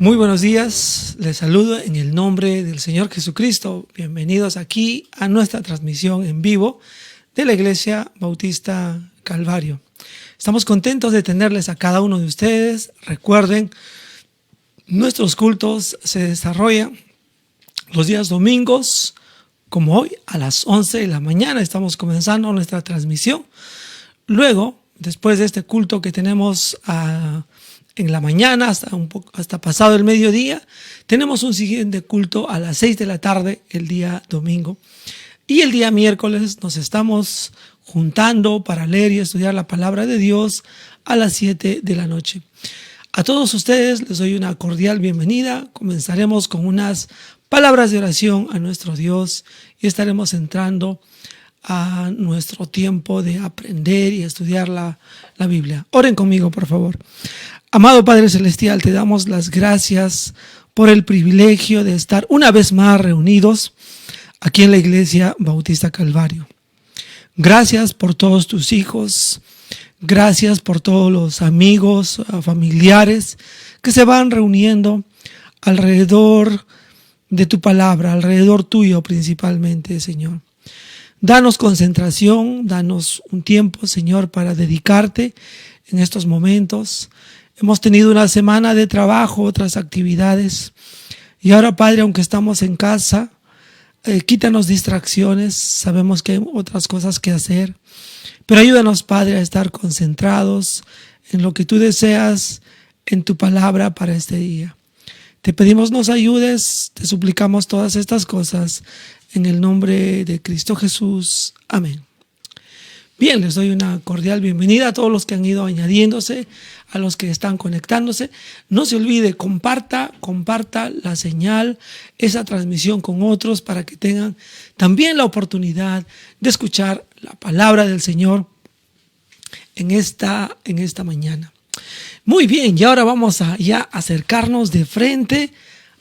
Muy buenos días, les saludo en el nombre del Señor Jesucristo. Bienvenidos aquí a nuestra transmisión en vivo de la Iglesia Bautista Calvario. Estamos contentos de tenerles a cada uno de ustedes. Recuerden, nuestros cultos se desarrollan los días domingos, como hoy, a las 11 de la mañana. Estamos comenzando nuestra transmisión. Luego, después de este culto que tenemos en la mañana hasta pasado el mediodía, tenemos un siguiente culto a las 6 de la tarde el día domingo. Y el día miércoles nos estamos juntando para leer y estudiar la palabra de Dios a las 7 de la noche. A todos ustedes les doy una cordial bienvenida. Comenzaremos con unas palabras de oración a nuestro Dios y estaremos entrando a nuestro tiempo de aprender y estudiar la Biblia. Oren conmigo, por favor. Amado Padre Celestial, te damos las gracias por el privilegio de estar una vez más reunidos aquí en la Iglesia Bautista Calvario. Gracias por todos tus hijos, gracias por todos los amigos, familiares que se van reuniendo alrededor de tu palabra, alrededor tuyo principalmente, Señor. Danos concentración, danos un tiempo, Señor, para dedicarte en estos momentos. Hemos tenido una semana de trabajo, otras actividades. Y ahora, Padre, aunque estamos en casa, quítanos distracciones. Sabemos que hay otras cosas que hacer. Pero ayúdanos, Padre, a estar concentrados en lo que tú deseas en tu palabra para este día. Te pedimos nos ayudes, te suplicamos todas estas cosas en el nombre de Cristo Jesús. Amén. Bien, les doy una cordial bienvenida a todos los que han ido añadiéndose, a los que están conectándose. No se olvide, comparta la señal, esa transmisión con otros para que tengan también la oportunidad de escuchar la palabra del Señor en esta mañana. Muy bien, y ahora vamos a ya acercarnos de frente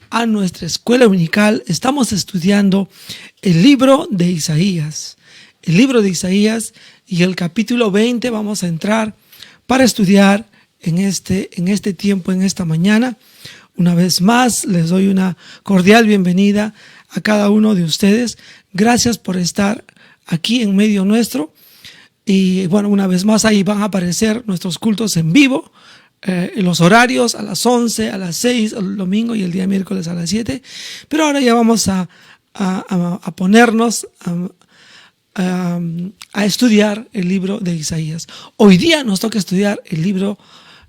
a nuestra escuela dominical. Estamos estudiando el libro de Isaías. El libro de Isaías y el capítulo 20 vamos a entrar para estudiar en este tiempo, en esta mañana. Una vez más, les doy una cordial bienvenida a cada uno de ustedes. Gracias por estar aquí en medio nuestro. Y bueno, una vez más ahí van a aparecer nuestros cultos en vivo. En los horarios a las 11, a las 6, el domingo y el día miércoles a las 7. Pero ahora ya vamos a ponernos a estudiar el libro de Isaías. Hoy día nos toca estudiar el libro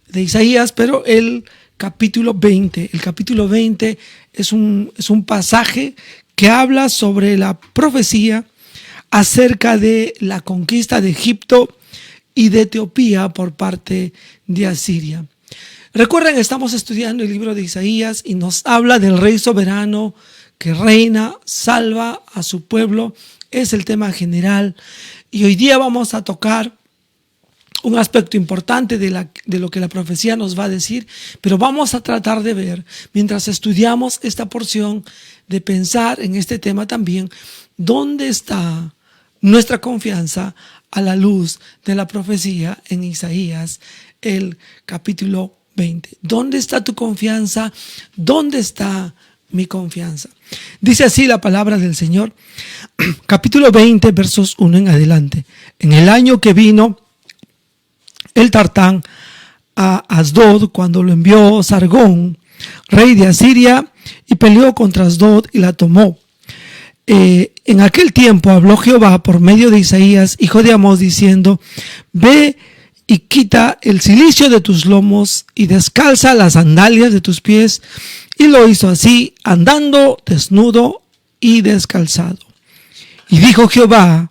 de Isaías, pero el capítulo 20. El capítulo 20 es un pasaje que habla sobre la profecía acerca de la conquista de Egipto y de Etiopía por parte de Asiria. Recuerden, estamos estudiando el libro de Isaías y nos habla del rey soberano que reina, salva a su pueblo. Es el tema general. Y hoy día vamos a tocar un aspecto importante de lo que la profecía nos va a decir, pero vamos a tratar de ver, mientras estudiamos esta porción, de pensar en este tema también, dónde está nuestra confianza a la luz de la profecía en Isaías, el capítulo 20. ¿Dónde está tu confianza? ¿Dónde está mi confianza? Dice así la palabra del Señor, capítulo 20, versos 1 en adelante. En el año que vino el Tartán a Asdod, cuando lo envió Sargón, rey de Asiria, y peleó contra Asdod y la tomó. En aquel tiempo habló Jehová por medio de Isaías, hijo de Amós, diciendo: Ve y quita el cilicio de tus lomos y descalza las sandalias de tus pies. Y lo hizo así, andando desnudo y descalzado. Y dijo Jehová: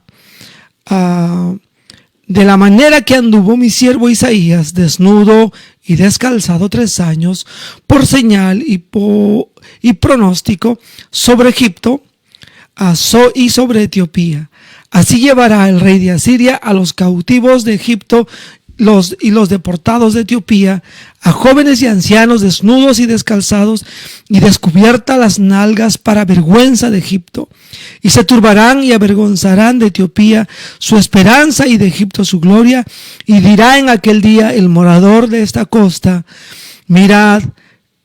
de la manera que anduvo mi siervo Isaías, desnudo y descalzado 3 años, por señal y pronóstico sobre Egipto y sobre Etiopía. Así llevará el rey de Asiria a los cautivos de Egipto y los deportados de Etiopía, a jóvenes y ancianos desnudos y descalzados y descubiertas las nalgas, para vergüenza de Egipto. Y se turbarán y avergonzarán de Etiopía su esperanza y de Egipto su gloria. Y dirá en aquel día el morador de esta costa: mirad,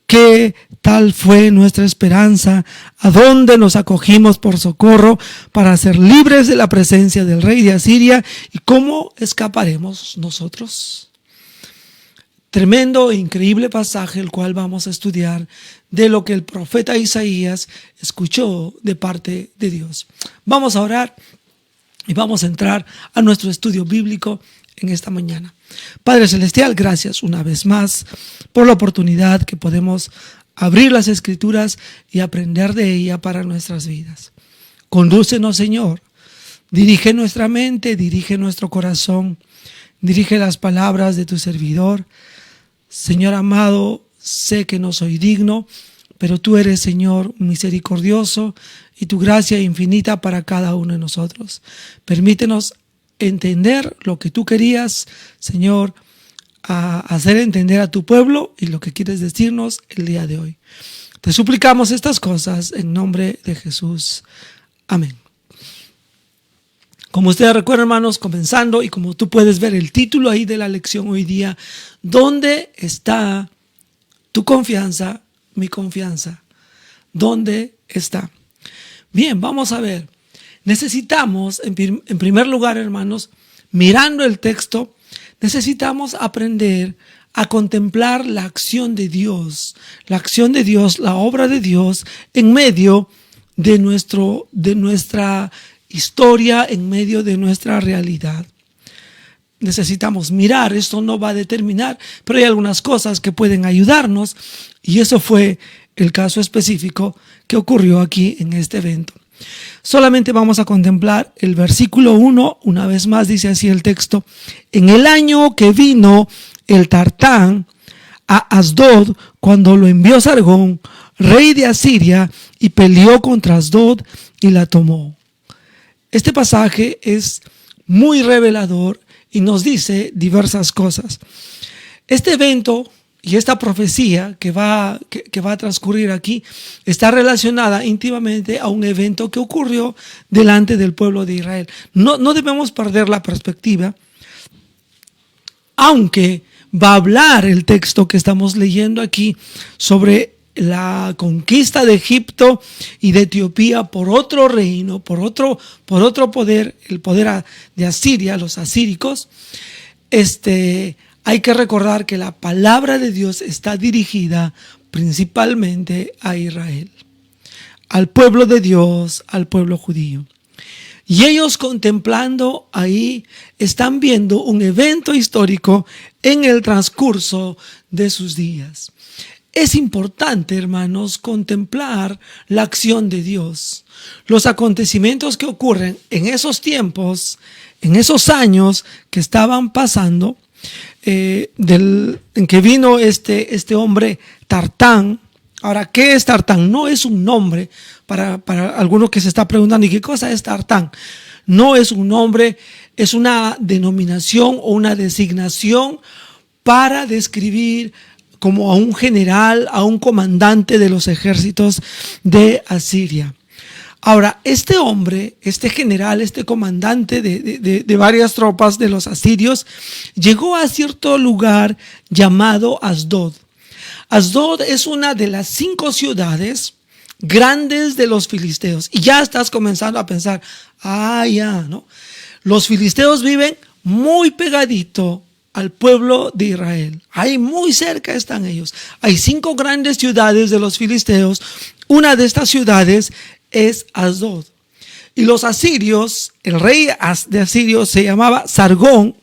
¿Qué tal fue nuestra esperanza? ¿A dónde nos acogimos por socorro para ser libres de la presencia del rey de Asiria? ¿Y cómo escaparemos nosotros? Tremendo e increíble pasaje el cual vamos a estudiar de lo que el profeta Isaías escuchó de parte de Dios. Vamos a orar y vamos a entrar a nuestro estudio bíblico en esta mañana. Padre Celestial, gracias una vez más por la oportunidad que podemos abrir las Escrituras y aprender de ella para nuestras vidas. Condúcenos, Señor. Dirige nuestra mente, dirige nuestro corazón, dirige las palabras de tu servidor. Señor amado, sé que no soy digno, pero tú eres, Señor, misericordioso y tu gracia infinita para cada uno de nosotros. Permítenos entender lo que tú querías, Señor, a hacer entender a tu pueblo y lo que quieres decirnos el día de hoy. Te suplicamos estas cosas en nombre de Jesús. Amén. Como ustedes recuerdan, hermanos, comenzando, y como tú puedes ver el título ahí de la lección hoy día, ¿dónde está tu confianza, mi confianza? ¿Dónde está? Bien, vamos a ver. Necesitamos, en primer lugar, hermanos, mirando el texto, necesitamos aprender a contemplar la acción de Dios, la obra de Dios en medio de nuestra historia, en medio de nuestra realidad. Necesitamos mirar, esto no va a determinar, pero hay algunas cosas que pueden ayudarnos, y eso fue el caso específico que ocurrió aquí en este evento. Solamente vamos a contemplar el versículo 1, una vez más dice así el texto: en el año que vino el Tartán a Asdod, cuando lo envió Sargón, rey de Asiria, y peleó contra Asdod y la tomó. Este pasaje es muy revelador y nos dice diversas cosas. Este evento y esta profecía que va a transcurrir aquí está relacionada íntimamente a un evento que ocurrió delante del pueblo de Israel. No debemos perder la perspectiva, aunque va a hablar el texto que estamos leyendo aquí sobre la conquista de Egipto y de Etiopía por otro reino, por otro poder, el poder de Asiria, los asíricos. Hay que recordar que la palabra de Dios está dirigida principalmente a Israel, al pueblo de Dios, al pueblo judío. Y ellos, contemplando ahí, están viendo un evento histórico en el transcurso de sus días. Es importante, hermanos, contemplar la acción de Dios, los acontecimientos que ocurren en esos tiempos, en esos años que estaban pasando, en que vino este hombre Tartán. Ahora, ¿qué es Tartán? No es un nombre para alguno que se está preguntando, ¿y qué cosa es Tartán? No es un nombre, es una denominación o una designación para describir como a un general, a un comandante de los ejércitos de Asiria. Ahora, este hombre, este general, este comandante de varias tropas de los asirios, llegó a cierto lugar llamado Asdod. Asdod es una de las 5 ciudades grandes de los filisteos. Y ya estás comenzando a pensar, ¿no? Los filisteos viven muy pegadito al pueblo de Israel. Ahí muy cerca están ellos. Hay 5 grandes ciudades de los filisteos. Una de estas ciudades es Asdod. Y los asirios, el rey de Asirio se llamaba Sargón,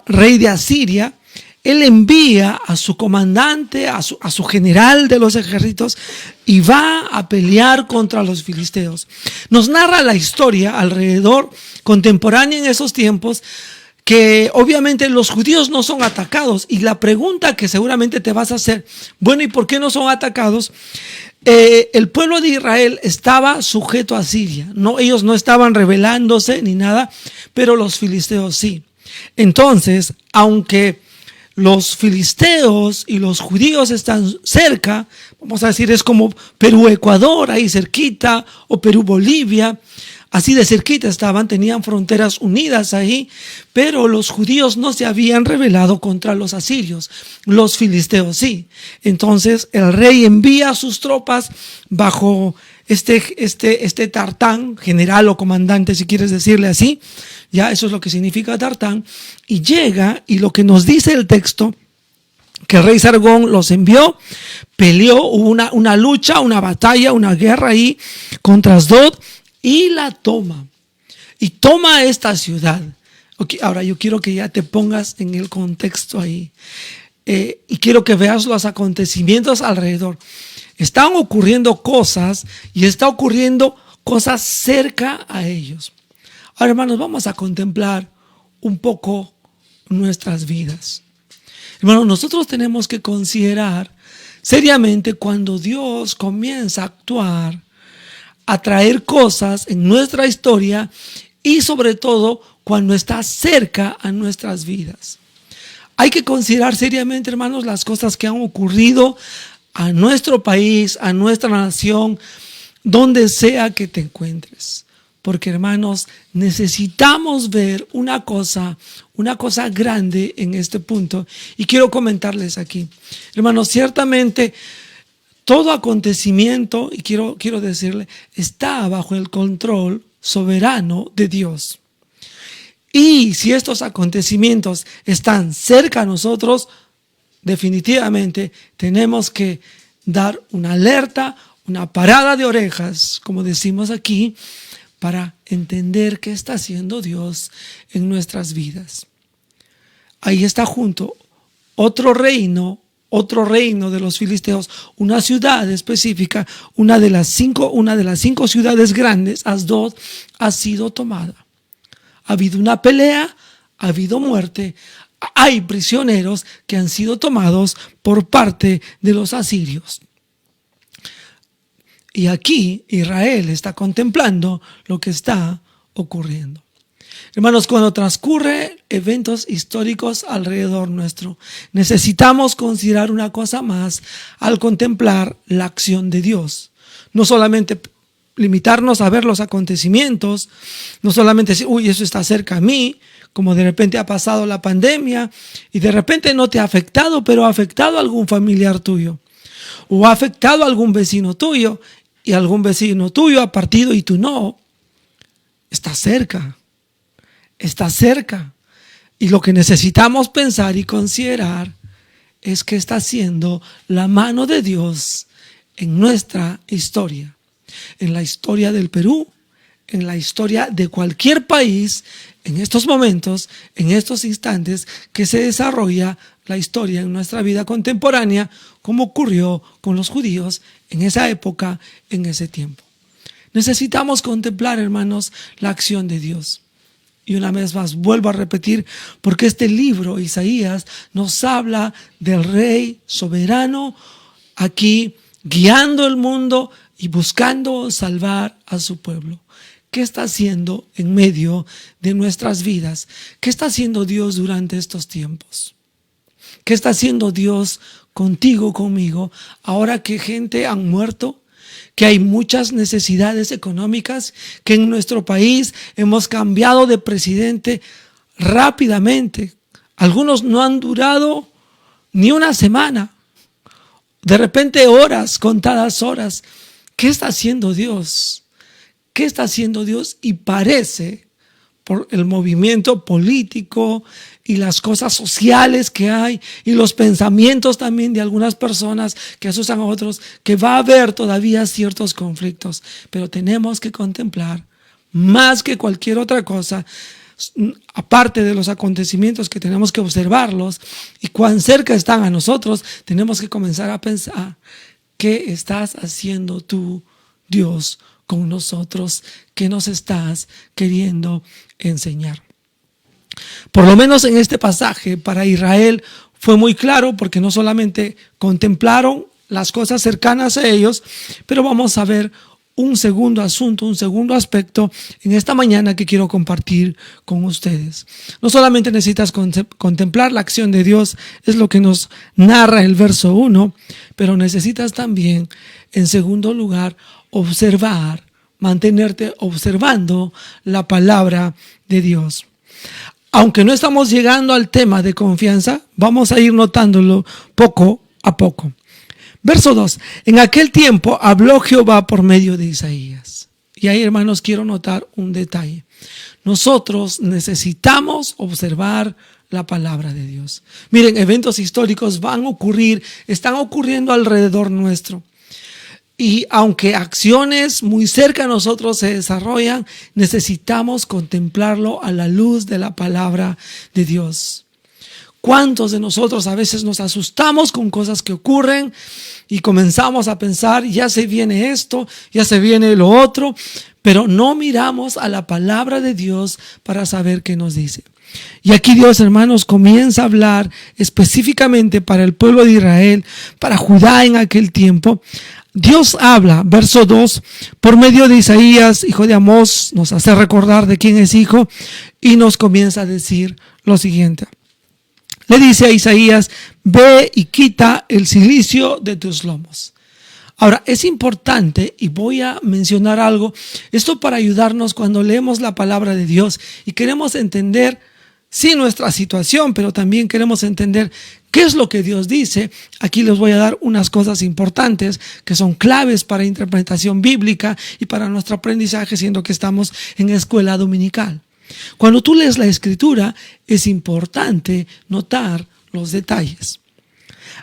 rey de Asiria. Él envía a su comandante, a su general de los ejércitos, y va a pelear contra los filisteos. Nos narra la historia alrededor, contemporánea en esos tiempos, que obviamente los judíos no son atacados. Y la pregunta que seguramente te vas a hacer, bueno, ¿y por qué no son atacados? El pueblo de Israel estaba sujeto a Siria. No, ellos no estaban rebelándose ni nada, pero los filisteos sí. Entonces, aunque los filisteos y los judíos están cerca, vamos a decir, es como Perú-Ecuador, ahí cerquita, o Perú-Bolivia, así de cerquita estaban, tenían fronteras unidas ahí, pero los judíos no se habían rebelado contra los asirios, los filisteos sí. Entonces el rey envía a sus tropas bajo este Tartán, general o comandante, si quieres decirle así, ya eso es lo que significa Tartán, y llega, y lo que nos dice el texto, que el rey Sargón los envió, peleó, hubo una lucha, una batalla, una guerra ahí contra Asdod, y la toma, y toma esta ciudad. Okay, ahora yo quiero que ya te pongas en el contexto ahí, y quiero que veas los acontecimientos alrededor. Están ocurriendo cosas y está ocurriendo cosas cerca a ellos. Ahora, hermanos, vamos a contemplar un poco nuestras vidas. Hermanos, nosotros tenemos que considerar seriamente cuando Dios comienza a actuar, a traer cosas en nuestra historia y sobre todo cuando está cerca a nuestras vidas. Hay que considerar seriamente, hermanos, las cosas que han ocurrido a nuestro país, a nuestra nación, donde sea que te encuentres. Porque, hermanos, necesitamos ver una cosa grande en este punto. Y quiero comentarles aquí. Hermanos, ciertamente todo acontecimiento, y quiero decirle, está bajo el control soberano de Dios. Y si estos acontecimientos están cerca a nosotros, definitivamente tenemos que dar una alerta, una parada de orejas, como decimos aquí, para entender qué está haciendo Dios en nuestras vidas. Ahí está junto otro reino de los filisteos, una ciudad específica, una de las cinco ciudades grandes, Asdod, ha sido tomada. Ha habido una pelea, ha habido muerte, hay prisioneros que han sido tomados por parte de los asirios. Y aquí Israel está contemplando lo que está ocurriendo. Hermanos, cuando transcurren eventos históricos alrededor nuestro, necesitamos considerar una cosa más al contemplar la acción de Dios. No solamente limitarnos a ver los acontecimientos, no solamente decir, uy, eso está cerca a mí, como de repente ha pasado la pandemia y de repente no te ha afectado, pero ha afectado a algún familiar tuyo o ha afectado a algún vecino tuyo y algún vecino tuyo ha partido y tú no. Está cerca. Y lo que necesitamos pensar y considerar es que está haciendo la mano de Dios en nuestra historia, en la historia del Perú, en la historia de cualquier país, en estos momentos, en estos instantes que se desarrolla la historia en nuestra vida contemporánea, como ocurrió con los judíos en esa época, en ese tiempo. Necesitamos contemplar, hermanos, la acción de Dios. Y una vez más vuelvo a repetir, porque este libro, Isaías, nos habla del Rey soberano aquí guiando el mundo y buscando salvar a su pueblo. ¿Qué está haciendo en medio de nuestras vidas? ¿Qué está haciendo Dios durante estos tiempos? ¿Qué está haciendo Dios contigo, conmigo, ahora que gente han muerto? Que hay muchas necesidades económicas, que en nuestro país hemos cambiado de presidente rápidamente. Algunos no han durado ni una semana, de repente horas, contadas horas. ¿Qué está haciendo Dios? ¿Qué está haciendo Dios? Y parece, por el movimiento político y las cosas sociales que hay y los pensamientos también de algunas personas que asustan a otros, que va a haber todavía ciertos conflictos, pero tenemos que contemplar más que cualquier otra cosa, aparte de los acontecimientos que tenemos que observarlos y cuán cerca están a nosotros, tenemos que comenzar a pensar qué estás haciendo tú, Dios, con nosotros, qué nos estás queriendo enseñar. Por lo menos en este pasaje para Israel fue muy claro, porque no solamente contemplaron las cosas cercanas a ellos, pero vamos a ver un segundo asunto, un segundo aspecto en esta mañana que quiero compartir con ustedes. No solamente necesitas contemplar la acción de Dios, es lo que nos narra el verso 1, pero necesitas también, en segundo lugar, observar mantenerte observando la palabra de Dios. Aunque no estamos llegando al tema de confianza, vamos a ir notándolo poco a poco. Verso 2. En aquel tiempo habló Jehová por medio de Isaías. Y ahí, hermanos, quiero notar un detalle. Nosotros necesitamos observar la palabra de Dios. Miren, eventos históricos van a ocurrir, están ocurriendo alrededor nuestro. Y aunque acciones muy cerca de nosotros se desarrollan, necesitamos contemplarlo a la luz de la palabra de Dios. ¿Cuántos de nosotros a veces nos asustamos con cosas que ocurren y comenzamos a pensar, ya se viene esto, ya se viene lo otro, pero no miramos a la palabra de Dios para saber qué nos dice? Y aquí Dios, hermanos, comienza a hablar específicamente para el pueblo de Israel, para Judá en aquel tiempo. Dios habla, verso 2, por medio de Isaías, hijo de Amós, nos hace recordar de quién es hijo y nos comienza a decir lo siguiente. Le dice a Isaías, ve y quita el cilicio de tus lomos. Ahora, es importante, y voy a mencionar algo, esto para ayudarnos cuando leemos la palabra de Dios y queremos entender, sí, nuestra situación, pero también queremos entender qué es lo que Dios dice. Aquí les voy a dar unas cosas importantes que son claves para interpretación bíblica y para nuestro aprendizaje, siendo que estamos en escuela dominical. Cuando tú lees la Escritura, es importante notar los detalles.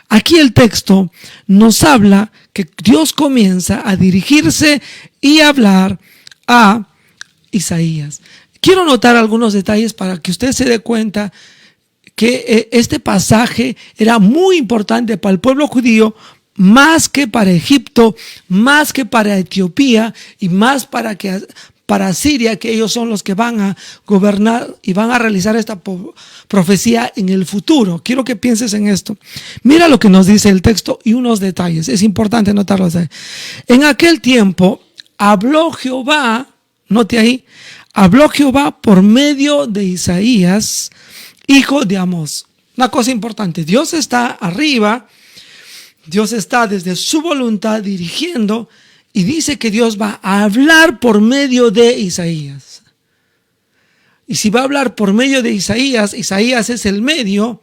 Aquí el texto nos habla que Dios comienza a dirigirse y a hablar a Isaías. Quiero notar algunos detalles para que usted se dé cuenta que este pasaje era muy importante para el pueblo judío, más que para Egipto, más que para Etiopía y más para Siria, que ellos son los que van a gobernar y van a realizar esta profecía en el futuro. Quiero que pienses en esto. Mira lo que nos dice el texto y unos detalles. Es importante notarlos. En aquel tiempo habló Jehová, note ahí, habló Jehová por medio de Isaías, hijo de Amós. Una cosa importante, Dios está arriba, Dios está desde su voluntad dirigiendo y dice que Dios va a hablar por medio de Isaías. Y si va a hablar por medio de Isaías, Isaías es el medio,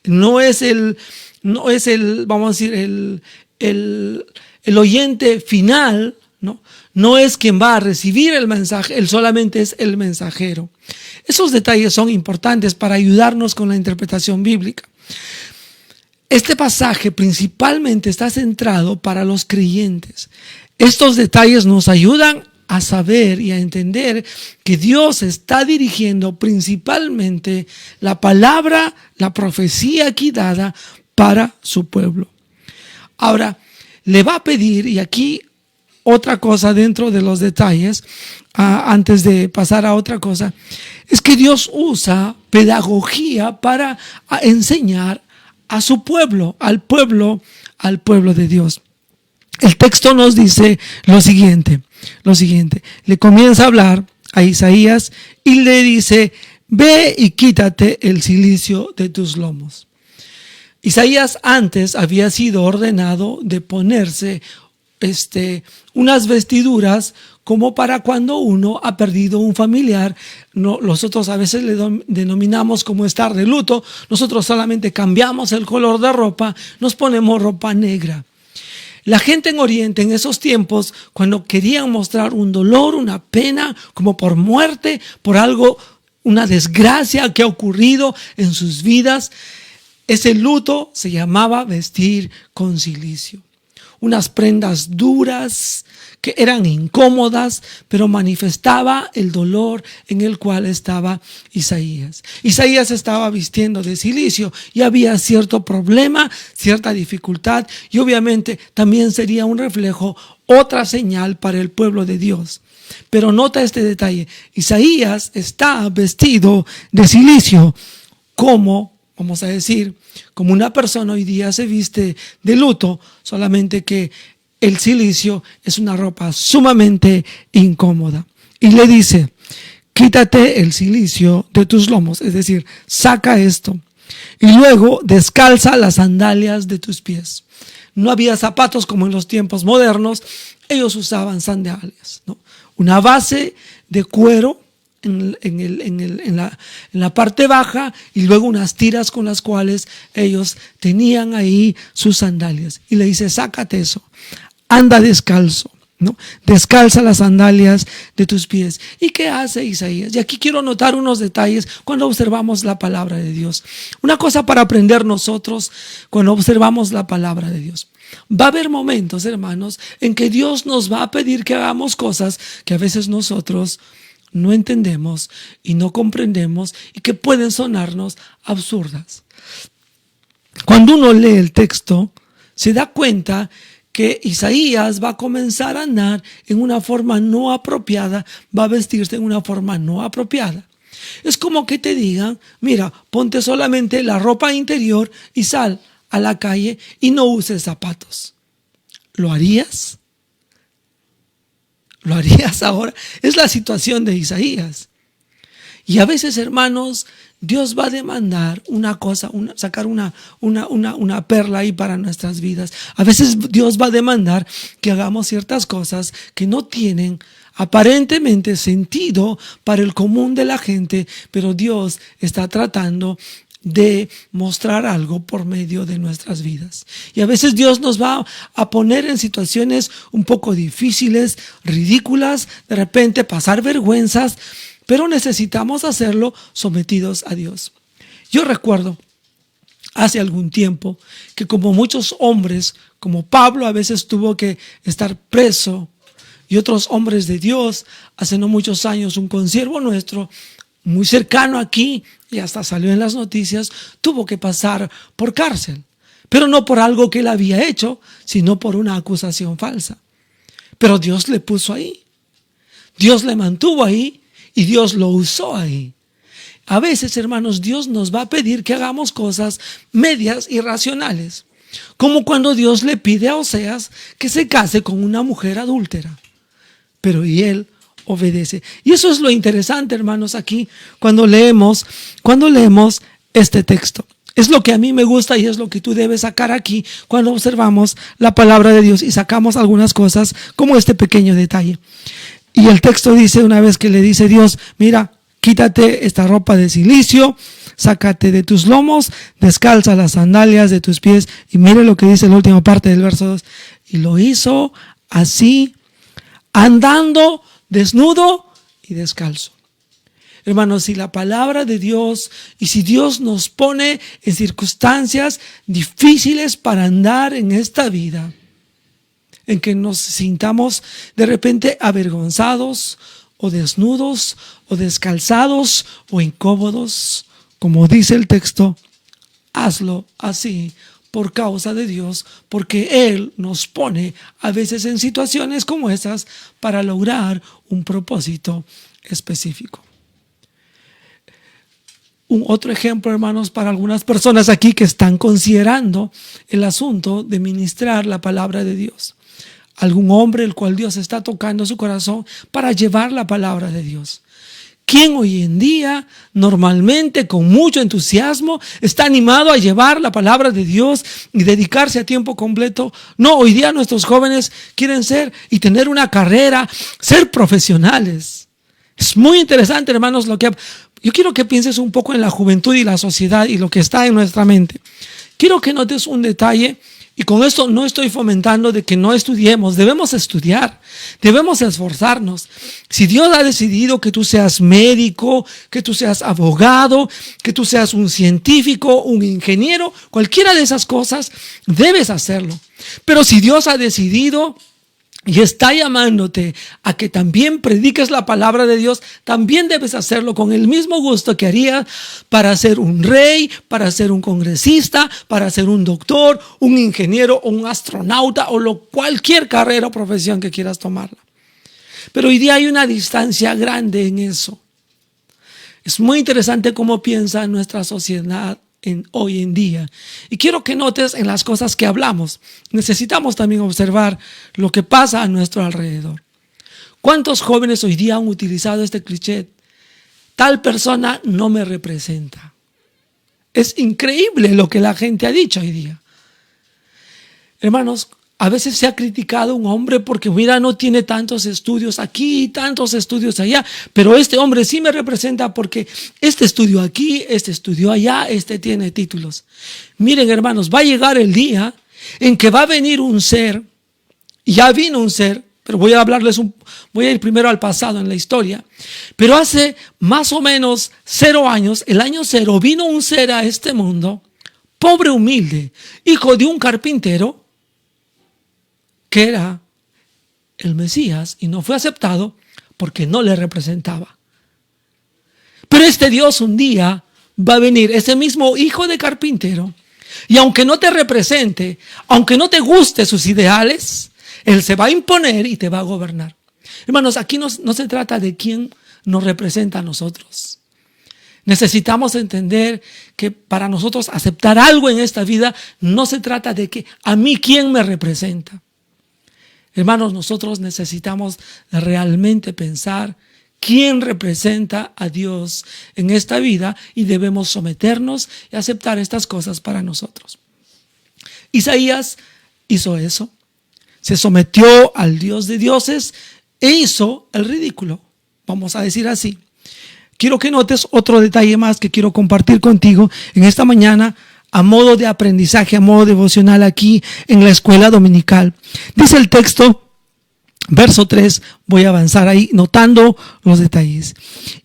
no es el, vamos a decir, el oyente final, ¿no? No es quien va a recibir el mensaje, él solamente es el mensajero. Esos detalles son importantes para ayudarnos con la interpretación bíblica. Este pasaje principalmente está centrado para los creyentes. Estos detalles nos ayudan a saber y a entender que Dios está dirigiendo principalmente la palabra, la profecía aquí dada para su pueblo. Ahora, le va a pedir, y aquí otra cosa dentro de los detalles, antes de pasar a otra cosa, es que Dios usa pedagogía para enseñar a su pueblo, al pueblo de Dios. El texto nos dice lo siguiente, le comienza a hablar a Isaías y le dice, ve y quítate el cilicio de tus lomos. Isaías antes había sido ordenado de ponerse unas vestiduras como para cuando uno ha perdido un familiar. Nosotros a veces le denominamos como estar de luto. Nosotros solamente cambiamos el color de ropa, nos ponemos ropa negra. La gente en Oriente en esos tiempos, cuando querían mostrar un dolor, una pena, como por muerte, por algo, una desgracia que ha ocurrido en sus vidas, ese luto se llamaba vestir con cilicio. Unas prendas duras que eran incómodas, pero manifestaba el dolor en el cual estaba Isaías. Isaías estaba vistiendo de cilicio y había cierto problema, cierta dificultad, y obviamente también sería un reflejo, otra señal para el pueblo de Dios. Pero nota este detalle, Isaías está vestido de cilicio como, vamos a decir, como una persona hoy día se viste de luto, solamente que el cilicio es una ropa sumamente incómoda. Y le dice, quítate el cilicio de tus lomos, es decir, saca esto. Y luego descalza las sandalias de tus pies. No había zapatos como en los tiempos modernos, ellos usaban sandalias, ¿no? una base de cuero en la parte baja y luego unas tiras con las cuales ellos tenían ahí sus sandalias. Y le dice, sácate eso, anda descalzo, ¿no? Descalza las sandalias de tus pies. ¿Y qué hace Isaías? Y aquí quiero notar unos detalles cuando observamos la palabra de Dios. Una cosa para aprender nosotros cuando observamos la palabra de Dios. Va a haber momentos, hermanos, en que Dios nos va a pedir que hagamos cosas que a veces nosotros no entendemos y no comprendemos y que pueden sonarnos absurdas. Cuando uno lee el texto, se da cuenta que Isaías va a comenzar a andar en una forma no apropiada, va a vestirse en una forma no apropiada. Es como que te digan, mira, ponte solamente la ropa interior y sal a la calle y no uses zapatos. ¿Lo harías? ¿Lo harías ahora? Es la situación de Isaías. Y a veces, hermanos, Dios va a demandar una cosa, sacar una perla ahí para nuestras vidas. A veces Dios va a demandar que hagamos ciertas cosas que no tienen aparentemente sentido para el común de la gente, pero Dios está tratando de mostrar algo por medio de nuestras vidas. Y a veces Dios nos va a poner en situaciones un poco difíciles, ridículas, de repente pasar vergüenzas, pero necesitamos hacerlo sometidos a Dios. Yo recuerdo hace algún tiempo que como muchos hombres, como Pablo a veces tuvo que estar preso y otros hombres de Dios, hace no muchos años un consiervo nuestro muy cercano aquí, y hasta salió en las noticias, tuvo que pasar por cárcel, pero no por algo que él había hecho, sino por una acusación falsa. Pero Dios le puso ahí, Dios le mantuvo ahí y Dios lo usó ahí. A veces, hermanos, Dios nos va a pedir que hagamos cosas medias irracionales, como cuando Dios le pide a Oseas que se case con una mujer adúltera, pero y él obedece. Y eso es lo interesante, hermanos, aquí cuando leemos este texto. Es lo que a mí me gusta y es lo que tú debes sacar aquí cuando observamos la palabra de Dios y sacamos algunas cosas como este pequeño detalle. Y el texto dice, una vez que le dice Dios, mira, quítate esta ropa de cilicio, sácate de tus lomos, descalza las sandalias de tus pies. Y mire lo que dice la última parte del verso 2. Y lo hizo así, andando desnudo y descalzo. Hermanos, si la palabra de Dios y si Dios nos pone en circunstancias difíciles para andar en esta vida, en que nos sintamos de repente avergonzados o desnudos o descalzados o incómodos, como dice el texto, hazlo así por causa de Dios, porque Él nos pone a veces en situaciones como esas para lograr un propósito específico. Un otro ejemplo, hermanos, para algunas personas aquí que están considerando el asunto de ministrar la palabra de Dios. Algún hombre el cual Dios está tocando su corazón para llevar la palabra de Dios. ¿Quién hoy en día normalmente con mucho entusiasmo está animado a llevar la palabra de Dios y dedicarse a tiempo completo? No, hoy día nuestros jóvenes quieren ser y tener una carrera, ser profesionales. Es muy interesante, hermanos, yo quiero que pienses un poco en la juventud y la sociedad y lo que está en nuestra mente. Quiero que notes un detalle. Y con esto no estoy fomentando de que no estudiemos, debemos estudiar, debemos esforzarnos. Si Dios ha decidido que tú seas médico, que tú seas abogado, que tú seas un científico, un ingeniero, cualquiera de esas cosas, debes hacerlo. Pero si Dios ha decidido y está llamándote a que también prediques la palabra de Dios, también debes hacerlo con el mismo gusto que harías para ser un rey, para ser un congresista, para ser un doctor, un ingeniero o un astronauta o cualquier carrera o profesión que quieras tomarla. Pero hoy día hay una distancia grande en eso. Es muy interesante cómo piensa nuestra sociedad hoy en día. Y quiero que notes en las cosas que hablamos. Necesitamos también observar lo que pasa a nuestro alrededor. ¿Cuántos jóvenes hoy día han utilizado este cliché? Tal persona no me representa. Es increíble lo que la gente ha dicho hoy día. Hermanos, A veces se ha criticado a un hombre porque, mira, no tiene tantos estudios aquí, tantos estudios allá, pero este hombre sí me representa porque este estudió aquí, este estudió allá, este tiene títulos. Miren, hermanos, va a llegar el día en que va a venir un ser, ya vino un ser, pero voy a ir primero al pasado en la historia, pero hace más o menos 0 años, el año 0, vino un ser a este mundo, pobre, humilde, hijo de un carpintero, que era el Mesías, y no fue aceptado porque no le representaba. Pero este Dios un día va a venir, ese mismo hijo de carpintero, y aunque no te represente, aunque no te guste sus ideales, Él se va a imponer y te va a gobernar. Hermanos, aquí no se trata de quién nos representa a nosotros. Necesitamos entender que para nosotros aceptar algo en esta vida, no se trata de que a mí quién me representa. Hermanos, nosotros necesitamos realmente pensar quién representa a Dios en esta vida y debemos someternos y aceptar estas cosas para nosotros. Isaías hizo eso, se sometió al Dios de dioses e hizo el ridículo, vamos a decir así. Quiero que notes otro detalle más que quiero compartir contigo en esta mañana, a modo de aprendizaje, a modo devocional aquí en la escuela dominical. Dice el texto, verso 3, voy a avanzar ahí notando los detalles.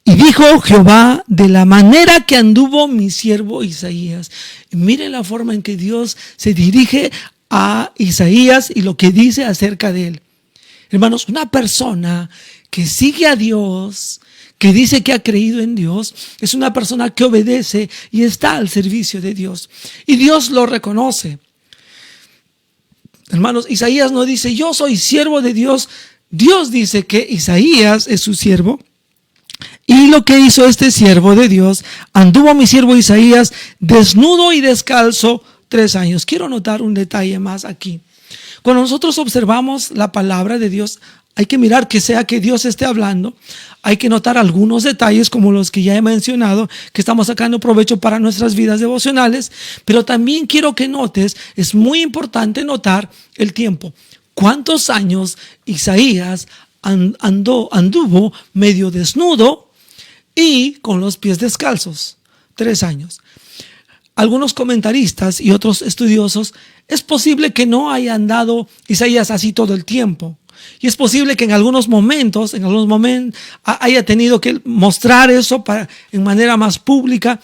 Y dijo Jehová, de la manera que anduvo mi siervo Isaías. Y miren la forma en que Dios se dirige a Isaías y lo que dice acerca de él. Hermanos, una persona que sigue a Dios, que dice que ha creído en Dios, es una persona que obedece y está al servicio de Dios. Y Dios lo reconoce. Hermanos, Isaías no dice, yo soy siervo de Dios. Dios dice que Isaías es su siervo. Y lo que hizo este siervo de Dios, anduvo mi siervo Isaías desnudo y descalzo 3 años. Quiero notar un detalle más aquí. Cuando nosotros observamos la palabra de Dios, hay que mirar que sea que Dios esté hablando. Hay que notar algunos detalles como los que ya he mencionado, que estamos sacando provecho para nuestras vidas devocionales. Pero también quiero que notes, es muy importante notar el tiempo. ¿Cuántos años Isaías anduvo medio desnudo y con los pies descalzos? 3 años. Algunos comentaristas y otros estudiosos, es posible que no haya andado Isaías así todo el tiempo. Y es posible que en algunos momentos haya tenido que mostrar eso en manera más pública.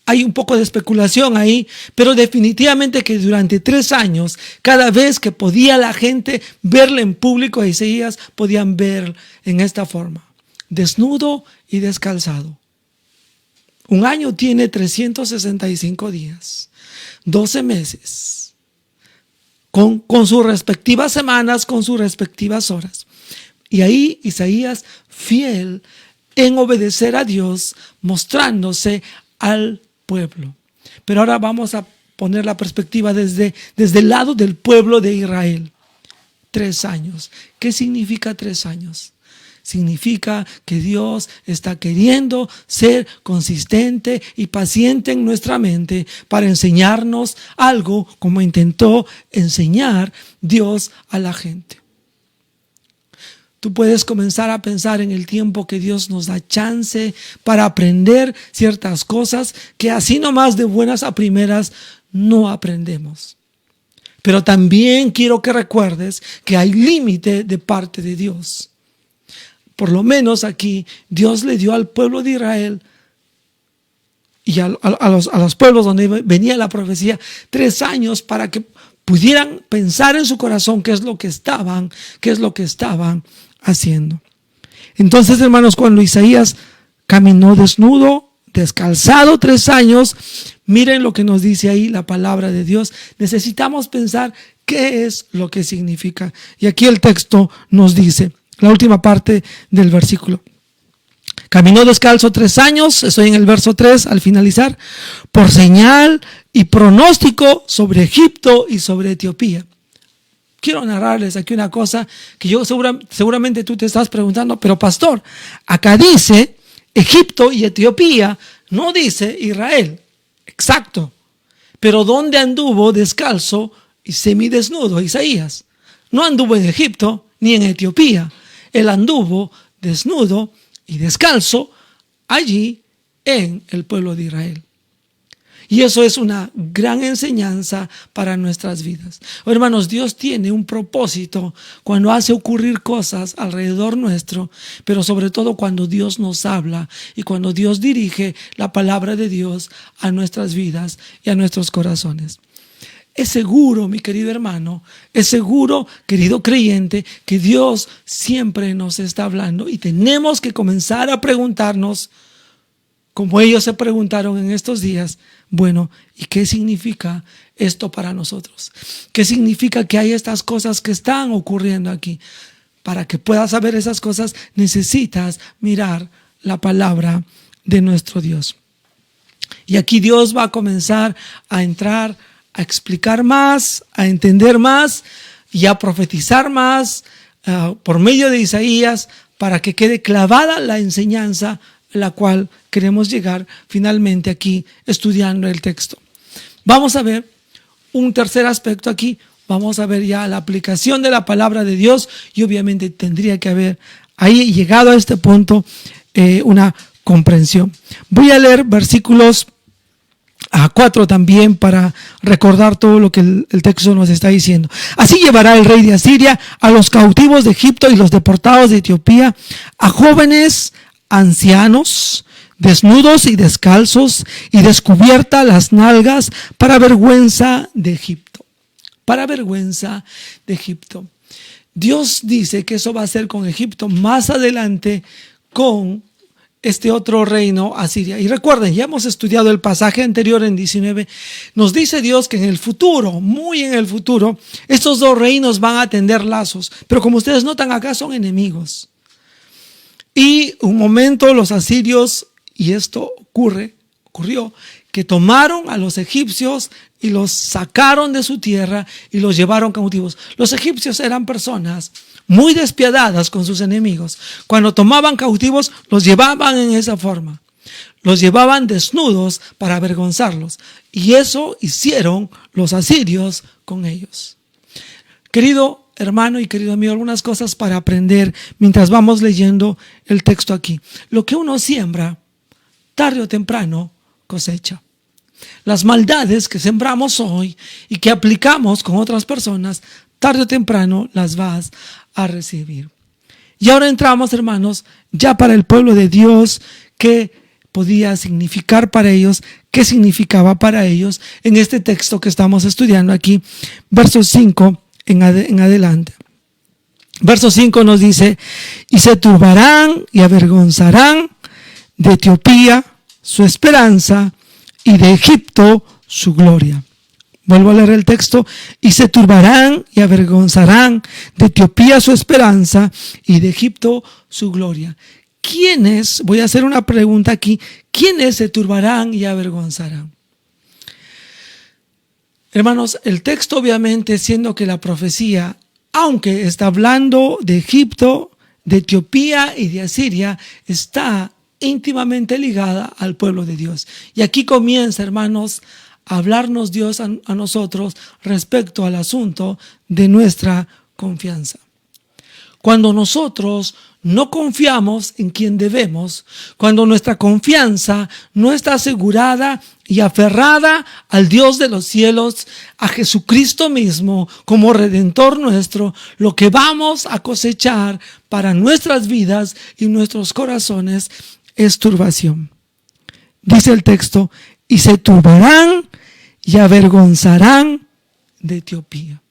Hay un poco de especulación ahí, pero definitivamente que durante 3 años, cada vez que podía la gente verle en público a Isaías, podían ver en esta forma, desnudo y descalzado. Un año tiene 365 días, 12 meses. Con sus respectivas semanas, con sus respectivas horas. Y ahí Isaías, fiel en obedecer a Dios, mostrándose al pueblo. Pero ahora vamos a poner la perspectiva desde el lado del pueblo de Israel. 3 años. ¿Qué significa 3 años? Significa que Dios está queriendo ser consistente y paciente en nuestra mente para enseñarnos algo como intentó enseñar Dios a la gente. Tú puedes comenzar a pensar en el tiempo que Dios nos da chance para aprender ciertas cosas que así nomás de buenas a primeras no aprendemos. Pero también quiero que recuerdes que hay límite de parte de Dios. Por lo menos aquí Dios le dio al pueblo de Israel y a los pueblos donde venía la profecía 3 años para que pudieran pensar en su corazón qué es lo que estaban haciendo. Entonces, hermanos, cuando Isaías caminó desnudo, descalzado 3 años, miren lo que nos dice ahí la palabra de Dios. Necesitamos pensar qué es lo que significa. Y aquí el texto nos dice, la última parte del versículo. Caminó descalzo 3 años, estoy en el verso 3 al finalizar, por señal y pronóstico sobre Egipto y sobre Etiopía. Quiero narrarles aquí una cosa que seguramente tú te estás preguntando, pero pastor, acá dice Egipto y Etiopía, no dice Israel. Exacto. Pero ¿dónde anduvo descalzo y semidesnudo Isaías? no anduvo en Egipto ni en Etiopía. Él anduvo desnudo y descalzo allí en el pueblo de Israel. Y eso es una gran enseñanza para nuestras vidas. Hermanos, Dios tiene un propósito cuando hace ocurrir cosas alrededor nuestro, pero sobre todo cuando Dios nos habla y cuando Dios dirige la palabra de Dios a nuestras vidas y a nuestros corazones. Es seguro, mi querido hermano, es seguro, querido creyente, que Dios siempre nos está hablando y tenemos que comenzar a preguntarnos, como ellos se preguntaron en estos días, bueno, ¿y qué significa esto para nosotros? ¿Qué significa que hay estas cosas que están ocurriendo aquí? Para que puedas saber esas cosas, necesitas mirar la palabra de nuestro Dios. Y aquí Dios va a comenzar a entrar, a explicar más, a entender más y a profetizar más por medio de Isaías para que quede clavada la enseñanza a la cual queremos llegar finalmente aquí estudiando el texto. Vamos a ver un tercer aspecto aquí. Vamos a ver ya la aplicación de la palabra de Dios y obviamente tendría que haber ahí llegado a este punto una comprensión. Voy a leer versículos 4 también para recordar todo lo que el texto nos está diciendo. Así llevará el rey de Asiria a los cautivos de Egipto y los deportados de Etiopía, a jóvenes, ancianos, desnudos y descalzos y descubiertas las nalgas, para vergüenza de Egipto. Para vergüenza de Egipto. Dios dice que eso va a ser con Egipto más adelante con este otro reino, Asiria. Y recuerden, ya hemos estudiado el pasaje anterior en 19. Nos dice Dios que en el futuro, muy en el futuro, estos dos reinos van a tender lazos. Pero como ustedes notan acá, son enemigos. Y un momento los asirios, y esto ocurrió, que tomaron a los egipcios y los sacaron de su tierra y los llevaron cautivos. Los egipcios eran personas muy despiadadas con sus enemigos. Cuando tomaban cautivos, los llevaban en esa forma. Los llevaban desnudos para avergonzarlos. Y eso hicieron los asirios con ellos. Querido hermano y querido amigo, algunas cosas para aprender mientras vamos leyendo el texto aquí. Lo que uno siembra, tarde o temprano cosecha. Las maldades que sembramos hoy y que aplicamos con otras personas, tarde o temprano las vas a recibir. Y ahora entramos, hermanos, ya para el pueblo de Dios, qué podía significar para ellos, qué significaba para ellos en este texto que estamos estudiando aquí, versos 5 en adelante. Verso 5 nos dice: y se turbarán y avergonzarán de Etiopía su esperanza y de Egipto su gloria. Vuelvo a leer el texto: y se turbarán y avergonzarán de Etiopía su esperanza y de Egipto su gloria. ¿Quiénes? Voy a hacer una pregunta aquí. ¿Quiénes se turbarán y avergonzarán? Hermanos, el texto obviamente, siendo que la profecía, aunque está hablando de Egipto, de Etiopía y de Asiria, está íntimamente ligada al pueblo de Dios. Y aquí comienza, hermanos, a hablarnos Dios a nosotros respecto al asunto de nuestra confianza. Cuando nosotros no confiamos en quien debemos, cuando nuestra confianza no está asegurada y aferrada al Dios de los cielos, a Jesucristo mismo como Redentor nuestro, lo que vamos a cosechar para nuestras vidas y nuestros corazones es turbación. Dice el texto: y se turbarán y avergonzarán de Etiopía.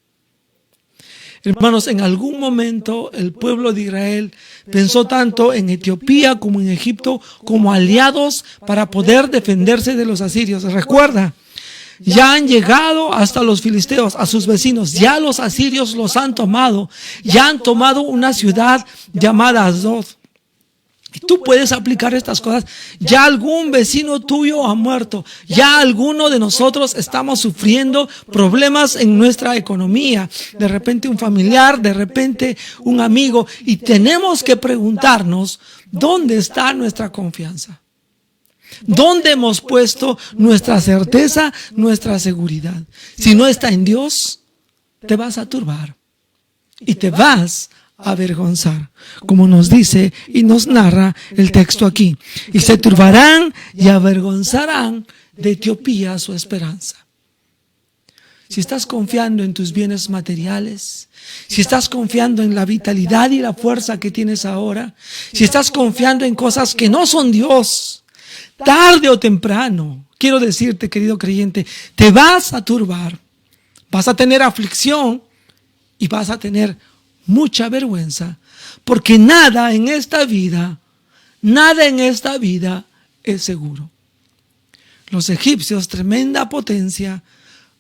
Hermanos, en algún momento el pueblo de Israel pensó tanto en Etiopía como en Egipto como aliados para poder defenderse de los asirios. Recuerda, ya han llegado hasta los filisteos, a sus vecinos. Ya los asirios los han tomado. Ya han tomado una ciudad llamada Asdod. Y tú puedes aplicar estas cosas. Ya algún vecino tuyo ha muerto. Ya alguno de nosotros estamos sufriendo problemas en nuestra economía. De repente un familiar, de repente un amigo. Y tenemos que preguntarnos, ¿dónde está nuestra confianza? ¿Dónde hemos puesto nuestra certeza, nuestra seguridad? Si no está en Dios, te vas a turbar. y te vas a avergonzar, como nos dice y nos narra el texto aquí. Y se turbarán y avergonzarán de Etiopía su esperanza. Si estás confiando en tus bienes materiales, si estás confiando en la vitalidad y la fuerza que tienes ahora, si estás confiando en cosas que no son Dios, tarde o temprano, quiero decirte, querido creyente, te vas a turbar, vas a tener aflicción y vas a tener mucha vergüenza, porque nada en esta vida es seguro. Los egipcios, tremenda potencia,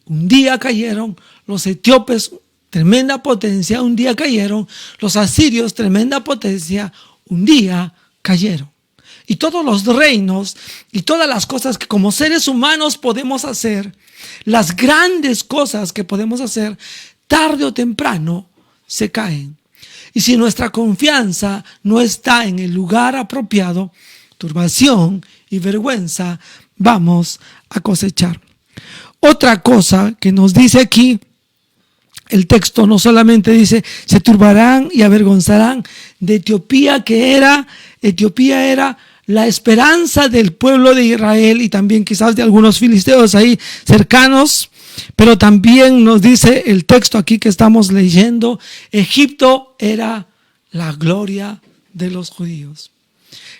un día cayeron. Los etíopes, tremenda potencia, un día cayeron. Los asirios, tremenda potencia, un día cayeron. Y todos los reinos y todas las cosas que como seres humanos podemos hacer, las grandes cosas que podemos hacer, tarde o temprano se caen. Y si nuestra confianza no está en el lugar apropiado, turbación y vergüenza vamos a cosechar. Otra cosa que nos dice aquí, el texto no solamente dice, se turbarán y avergonzarán de Etiopía, Etiopía era la esperanza del pueblo de Israel y también quizás de algunos filisteos ahí cercanos, pero también nos dice el texto aquí que estamos leyendo, Egipto era la gloria de los judíos,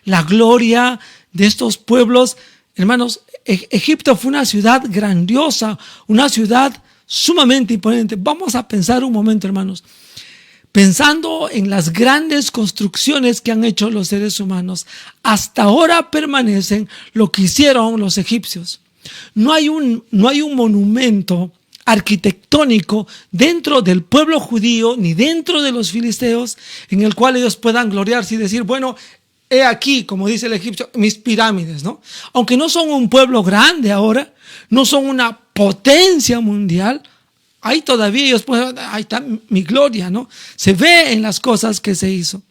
la gloria de estos pueblos. Hermanos, Egipto fue una ciudad grandiosa, una ciudad sumamente imponente. Vamos a pensar un momento, hermanos. Pensando en las grandes construcciones que han hecho los seres humanos, hasta ahora permanecen lo que hicieron los egipcios. No hay un monumento arquitectónico dentro del pueblo judío ni dentro de los filisteos en el cual ellos puedan gloriarse y decir, bueno, he aquí, como dice el egipcio, mis pirámides, ¿no? Aunque no son un pueblo grande ahora, no son una potencia mundial, ahí todavía ellos pueden, ahí está mi gloria, ¿no? Se ve en las cosas que se hizo.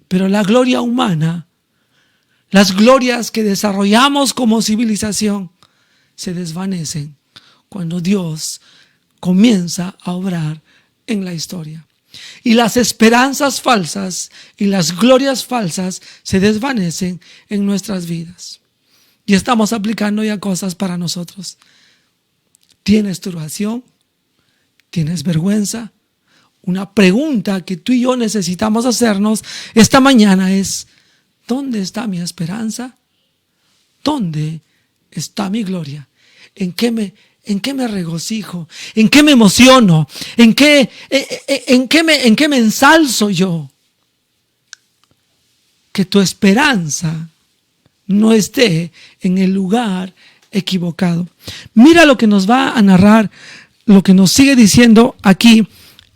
Pero la gloria humana, las glorias que desarrollamos como civilización, se desvanecen cuando Dios comienza a obrar en la historia. Y las esperanzas falsas y las glorias falsas se desvanecen en nuestras vidas. Y estamos aplicando ya cosas para nosotros. ¿Tienes turbación? ¿Tienes vergüenza? Una pregunta que tú y yo necesitamos hacernos esta mañana es, ¿dónde está mi esperanza? ¿Dónde está mi gloria? ¿En qué me regocijo? ¿En qué me emociono? ¿En qué me ensalzo yo? Que tu esperanza no esté en el lugar equivocado. Mira lo que nos va a narrar, lo que nos sigue diciendo aquí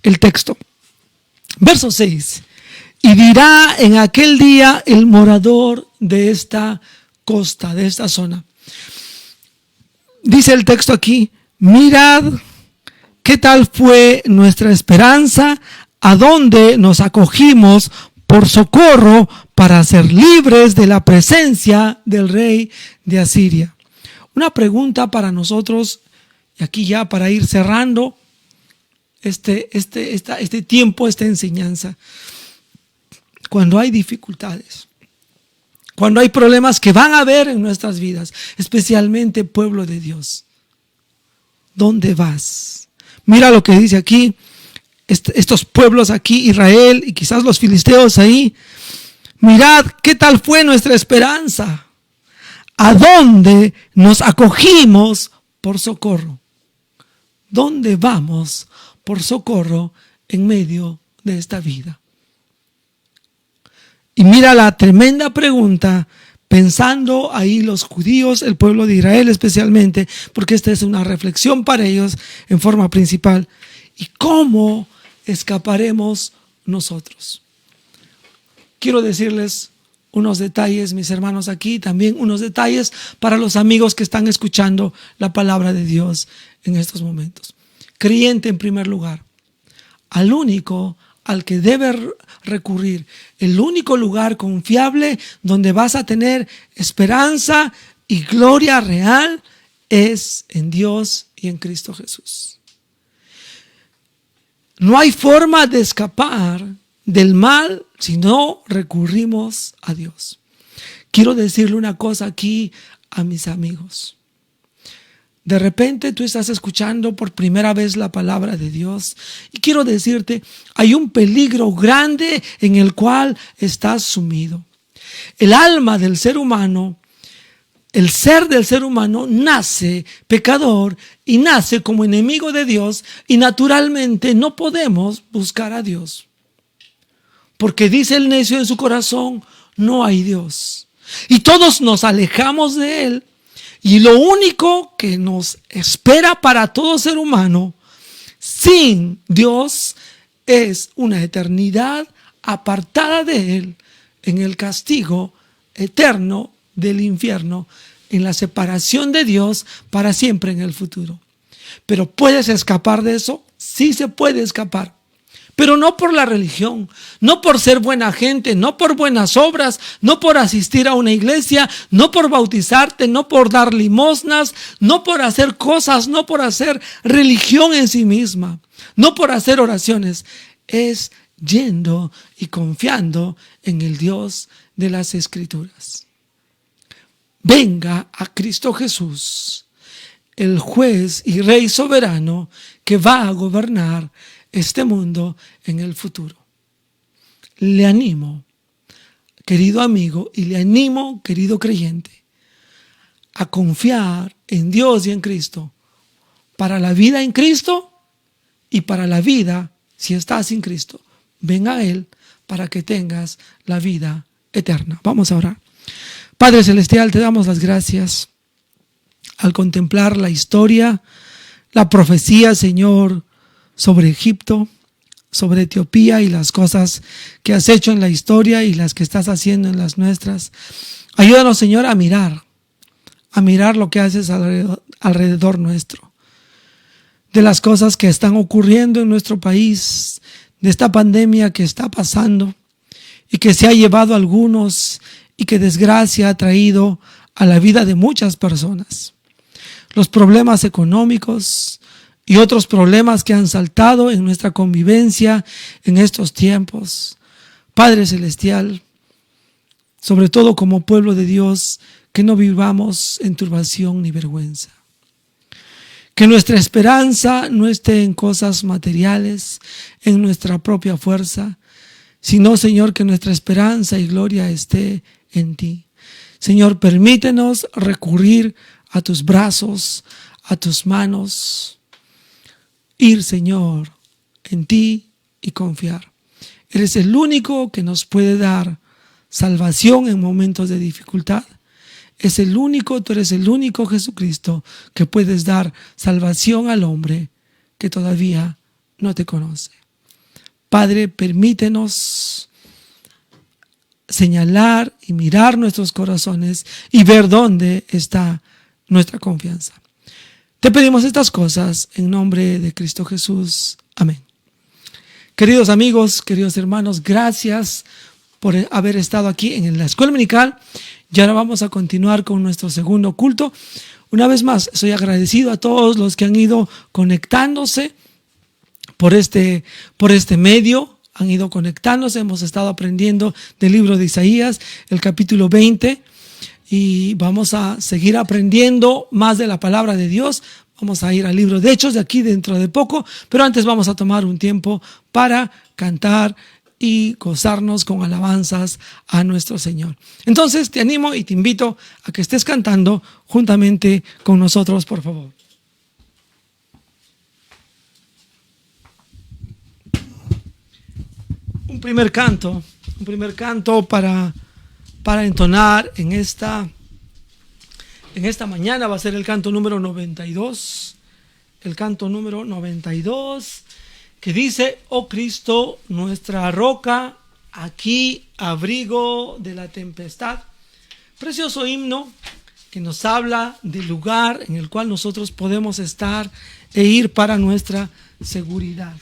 el texto. Verso 6. Y dirá en aquel día el morador de esta costa, de esta zona. Dice el texto aquí, mirad qué tal fue nuestra esperanza, a dónde nos acogimos por socorro para ser libres de la presencia del rey de Asiria. Una pregunta para nosotros, y aquí ya para ir cerrando este tiempo, esta enseñanza. Cuando hay dificultades, cuando hay problemas que van a haber en nuestras vidas, especialmente pueblo de Dios, ¿dónde vas? Mira lo que dice aquí, estos pueblos aquí, Israel y quizás los filisteos ahí. Mirad qué tal fue nuestra esperanza, a dónde nos acogimos por socorro. ¿Dónde vamos por socorro en medio de esta vida? Y mira la tremenda pregunta, pensando ahí los judíos, el pueblo de Israel especialmente, porque esta es una reflexión para ellos en forma principal. ¿Y cómo escaparemos nosotros? Quiero decirles unos detalles, mis hermanos aquí, también unos detalles para los amigos que están escuchando la palabra de Dios en estos momentos. Creyente en primer lugar, al único al que debe recurrir, el único lugar confiable donde vas a tener esperanza y gloria real es en Dios y en Cristo Jesús. No hay forma de escapar del mal si no recurrimos a Dios. Quiero decirle una cosa aquí a mis amigos. De repente tú estás escuchando por primera vez la palabra de Dios y quiero decirte, hay un peligro grande en el cual estás sumido. El alma del ser humano, el ser del ser humano nace pecador y nace como enemigo de Dios y naturalmente no podemos buscar a Dios. Porque dice el necio en su corazón, no hay Dios. Y todos nos alejamos de Él. Y lo único que nos espera para todo ser humano sin Dios es una eternidad apartada de Él en el castigo eterno del infierno, en la separación de Dios para siempre en el futuro. ¿Pero puedes escapar de eso? Sí se puede escapar. Pero no por la religión, no por ser buena gente, no por buenas obras, no por asistir a una iglesia, no por bautizarte, no por dar limosnas, no por hacer cosas, no por hacer religión en sí misma, no por hacer oraciones. Es yendo y confiando en el Dios de las Escrituras. Venga a Cristo Jesús, el juez y rey soberano que va a gobernar este mundo en el futuro. Le animo, querido amigo, y le animo, querido creyente, a confiar en Dios y en Cristo para la vida en Cristo y para la vida si estás sin Cristo. Ven a Él para que tengas la vida eterna. Vamos a orar. Padre Celestial, te damos las gracias al contemplar la historia, la profecía, Señor, sobre Egipto, sobre Etiopía y las cosas que has hecho en la historia y las que estás haciendo en las nuestras. Ayúdanos, Señor, a mirar lo que haces alrededor nuestro, de las cosas que están ocurriendo en nuestro país, de esta pandemia que está pasando y que se ha llevado a algunos y que desgracia ha traído a la vida de muchas personas. Los problemas económicos y otros problemas que han saltado en nuestra convivencia en estos tiempos. Padre Celestial, sobre todo como pueblo de Dios, que no vivamos en turbación ni vergüenza. Que nuestra esperanza no esté en cosas materiales, en nuestra propia fuerza, sino, Señor, que nuestra esperanza y gloria esté en ti. Señor, permítenos recurrir a tus brazos, a tus manos, ir, Señor, en ti y confiar. Eres el único que nos puede dar salvación en momentos de dificultad. Tú eres el único Jesucristo que puedes dar salvación al hombre que todavía no te conoce. Padre, permítenos señalar y mirar nuestros corazones y ver dónde está nuestra confianza. Te pedimos estas cosas en nombre de Cristo Jesús. Amén. Queridos amigos, queridos hermanos, gracias por haber estado aquí en la Escuela Dominical. Y ahora vamos a continuar con nuestro segundo culto. Una vez más, soy agradecido a todos los que han ido conectándose por este medio. Han ido conectándose, hemos estado aprendiendo del libro de Isaías, el capítulo 20. Y vamos a seguir aprendiendo más de la palabra de Dios. Vamos a ir al libro de Hechos de aquí dentro de poco, pero antes vamos a tomar un tiempo para cantar y gozarnos con alabanzas a nuestro Señor. Entonces te animo y te invito a que estés cantando juntamente con nosotros, por favor. Un primer canto para entonar en esta mañana va a ser el canto número 92. El canto número 92 que dice: oh Cristo, nuestra roca, aquí abrigo de la tempestad. Precioso himno que nos habla del lugar en el cual nosotros podemos estar e ir para nuestra seguridad.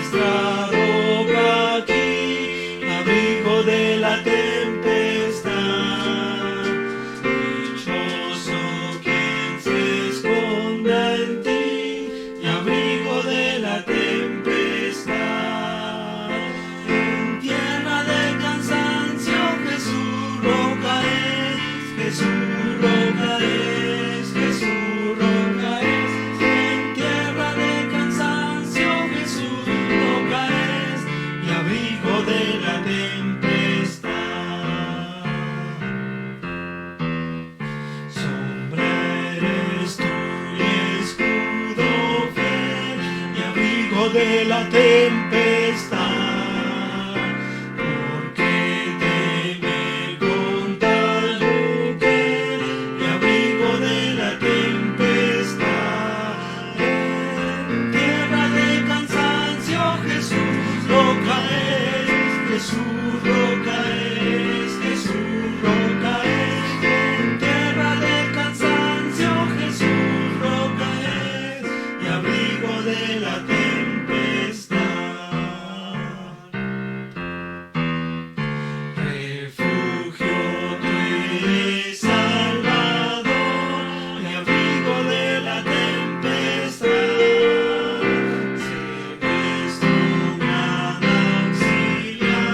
Nuestra la tempestad. Porque temer con tal buque y abrigo de la tempestad. En tierra de cansancio Jesús roca es, Jesús roca es, Jesús roca es. En tierra de cansancio Jesús roca es y abrigo de la tempestad. Refugio tú eres, Salvador, y abrigo de la tempestad. Eres tu gran auxiliador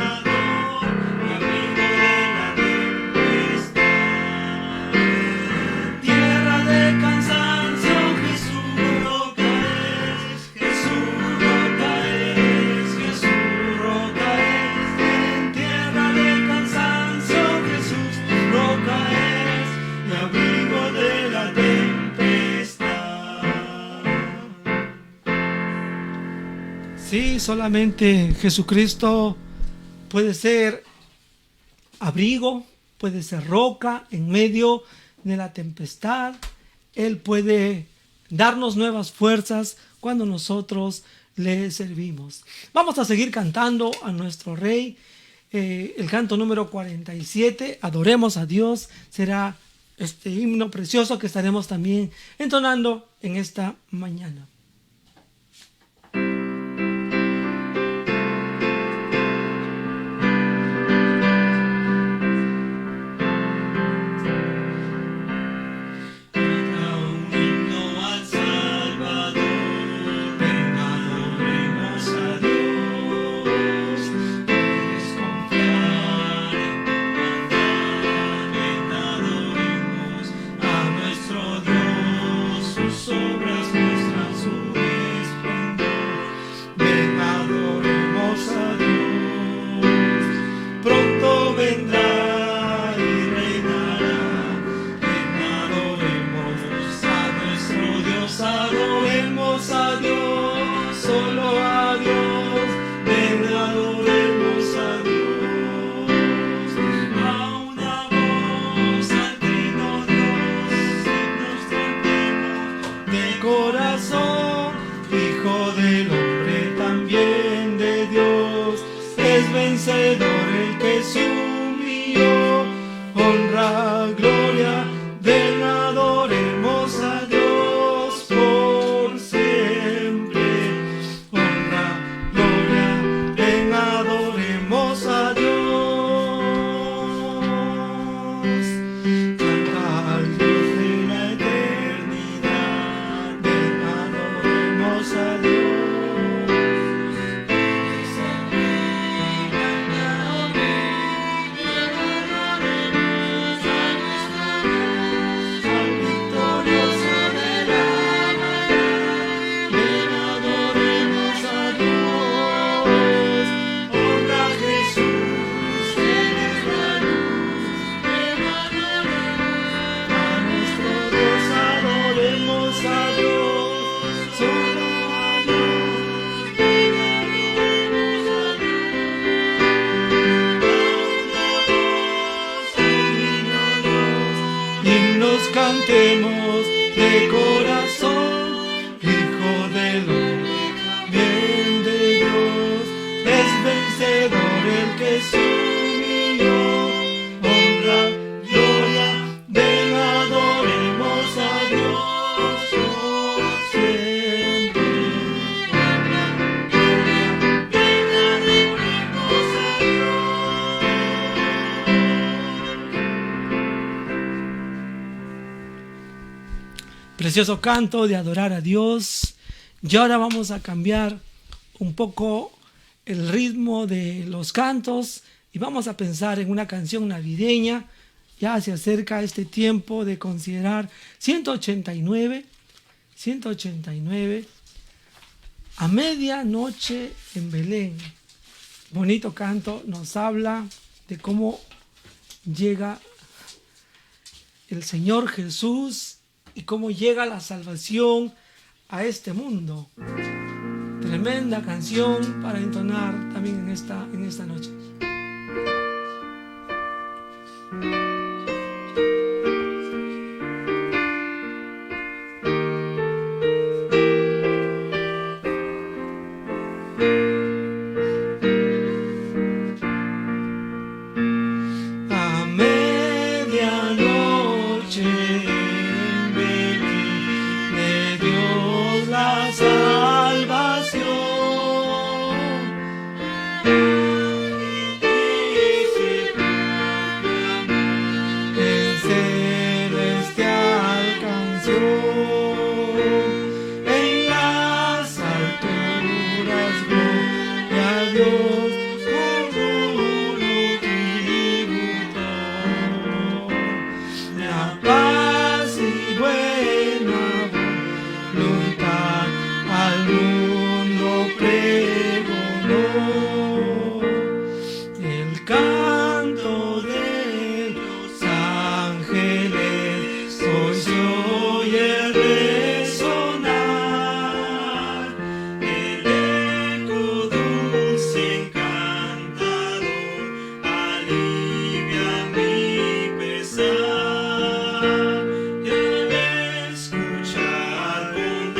y abrigo de la tempestad. Tierra de cansancio Jesús roca es, Jesús roca es, Jesús roca es. En tierra de cansancio Jesús roca es y abrigo de la tempestad. Sí, solamente Jesucristo puede ser abrigo, puede ser roca en medio de la tempestad. Él puede darnos nuevas fuerzas cuando nosotros le servimos. Vamos a seguir cantando a nuestro Rey. El canto número 47, Adoremos a Dios, será este himno precioso que estaremos también entonando en esta mañana. Un himno al Salvador, ven adoremos a Dios. Puedes confiar en tu bondad, ven adoremos a nuestro Dios. Sus obras muestran su esplendor, ven adoremos a Dios. Pronto vendrá y reinará, ven adoremos a nuestro Dios, adoremos a Dios, solo a Dios, ven adoremos a Dios. A una voz al trino Dios, nos cantemos de corazón, Hijo del hombre, también de Dios, es vencedor el que se humilló, honra, gloria, ven adoremos a Dios por siempre. Honra, gloria, ven adoremos a Dios. Canta al Dios de la eternidad, ven adoremos a Dios. Al victorioso de la maldad, ven adoremos a Dios. Honra a Jesús, eres la luz, ven adoremos a nuestro Dios, adoremos a Dios, solo a Dios, ven adoremos a Dios. Himnos cantemos de corazón, Hijo del hombre, bien de Dios, es vencedor el que se humilló, honra, gloria, ven adoremos a Dios por siempre. Honra, gloria, ven adoremos a Dios. Precioso canto de adorar a Dios. Y ahora vamos a cambiar un poco el ritmo de los cantos y vamos a pensar en una canción navideña. Ya se acerca este tiempo de considerar 189, a medianoche en Belén. Bonito canto, nos habla de cómo llega el Señor Jesús y cómo llega la salvación a este mundo. tremenda canción para entonar también en esta noche. A medianoche en Belén de Dios la salvación. En celestial canción, en las alturas gloria a Dios con oro tributo. La paz y buena voluntad al mundo pregonó. El canto de los ángeles hoy se oye resonar. El eco dulce encantador alivia mi pesar. Y al escuchar con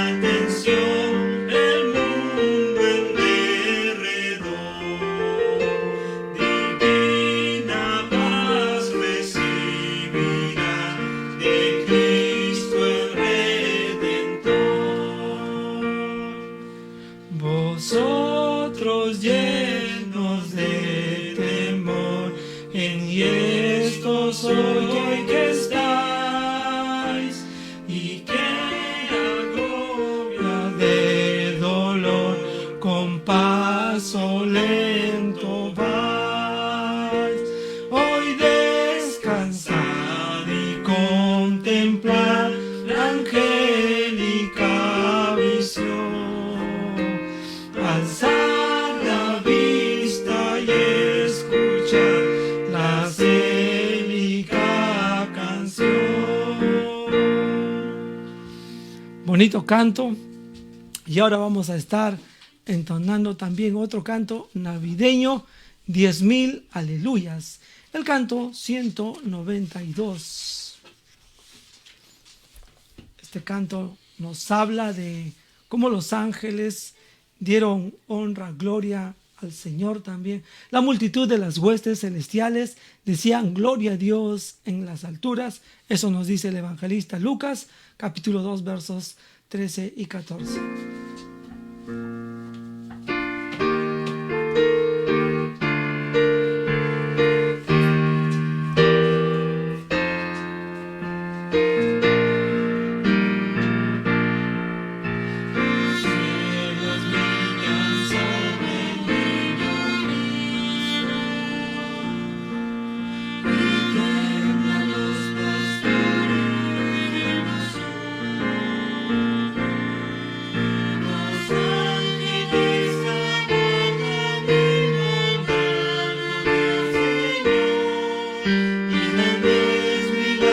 atención el mundo en derredor, divina paz recibirá de Cristo el Redentor. Vosotros llenos de temor, enhiestos hoy que estáis, y que agobia de dolor, con paso lento vais. Hoy descansad y contemplad la angélica visión. Alzad la vista y escuchad la angélica canción. Bonito canto. Y ahora vamos a estar entonando también otro canto navideño, 10,000 aleluyas. El canto 192. Este canto nos habla de cómo los ángeles dieron honra, gloria al Señor también. La multitud de las huestes celestiales decían gloria a Dios en las alturas. Eso nos dice el evangelista Lucas, capítulo 2, versos 13 y 14. Cielos brillan sobre el niño Cristo, y tiemblan los pastores de emoción. Los ángeles adoran el mandato del Señor, y dan 10,000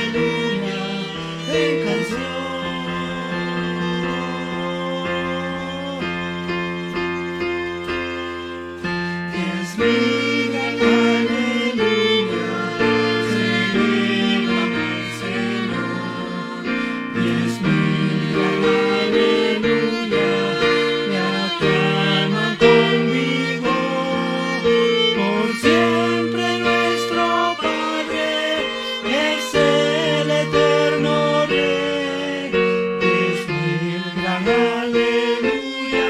aleluyas en canción. 10,000 aleluyas celebran al Señor. 10,000 aleluyas le aclaman con vigor. Por siempre nuestro Padre es el eterno Rey. 10,000 gran aleluya,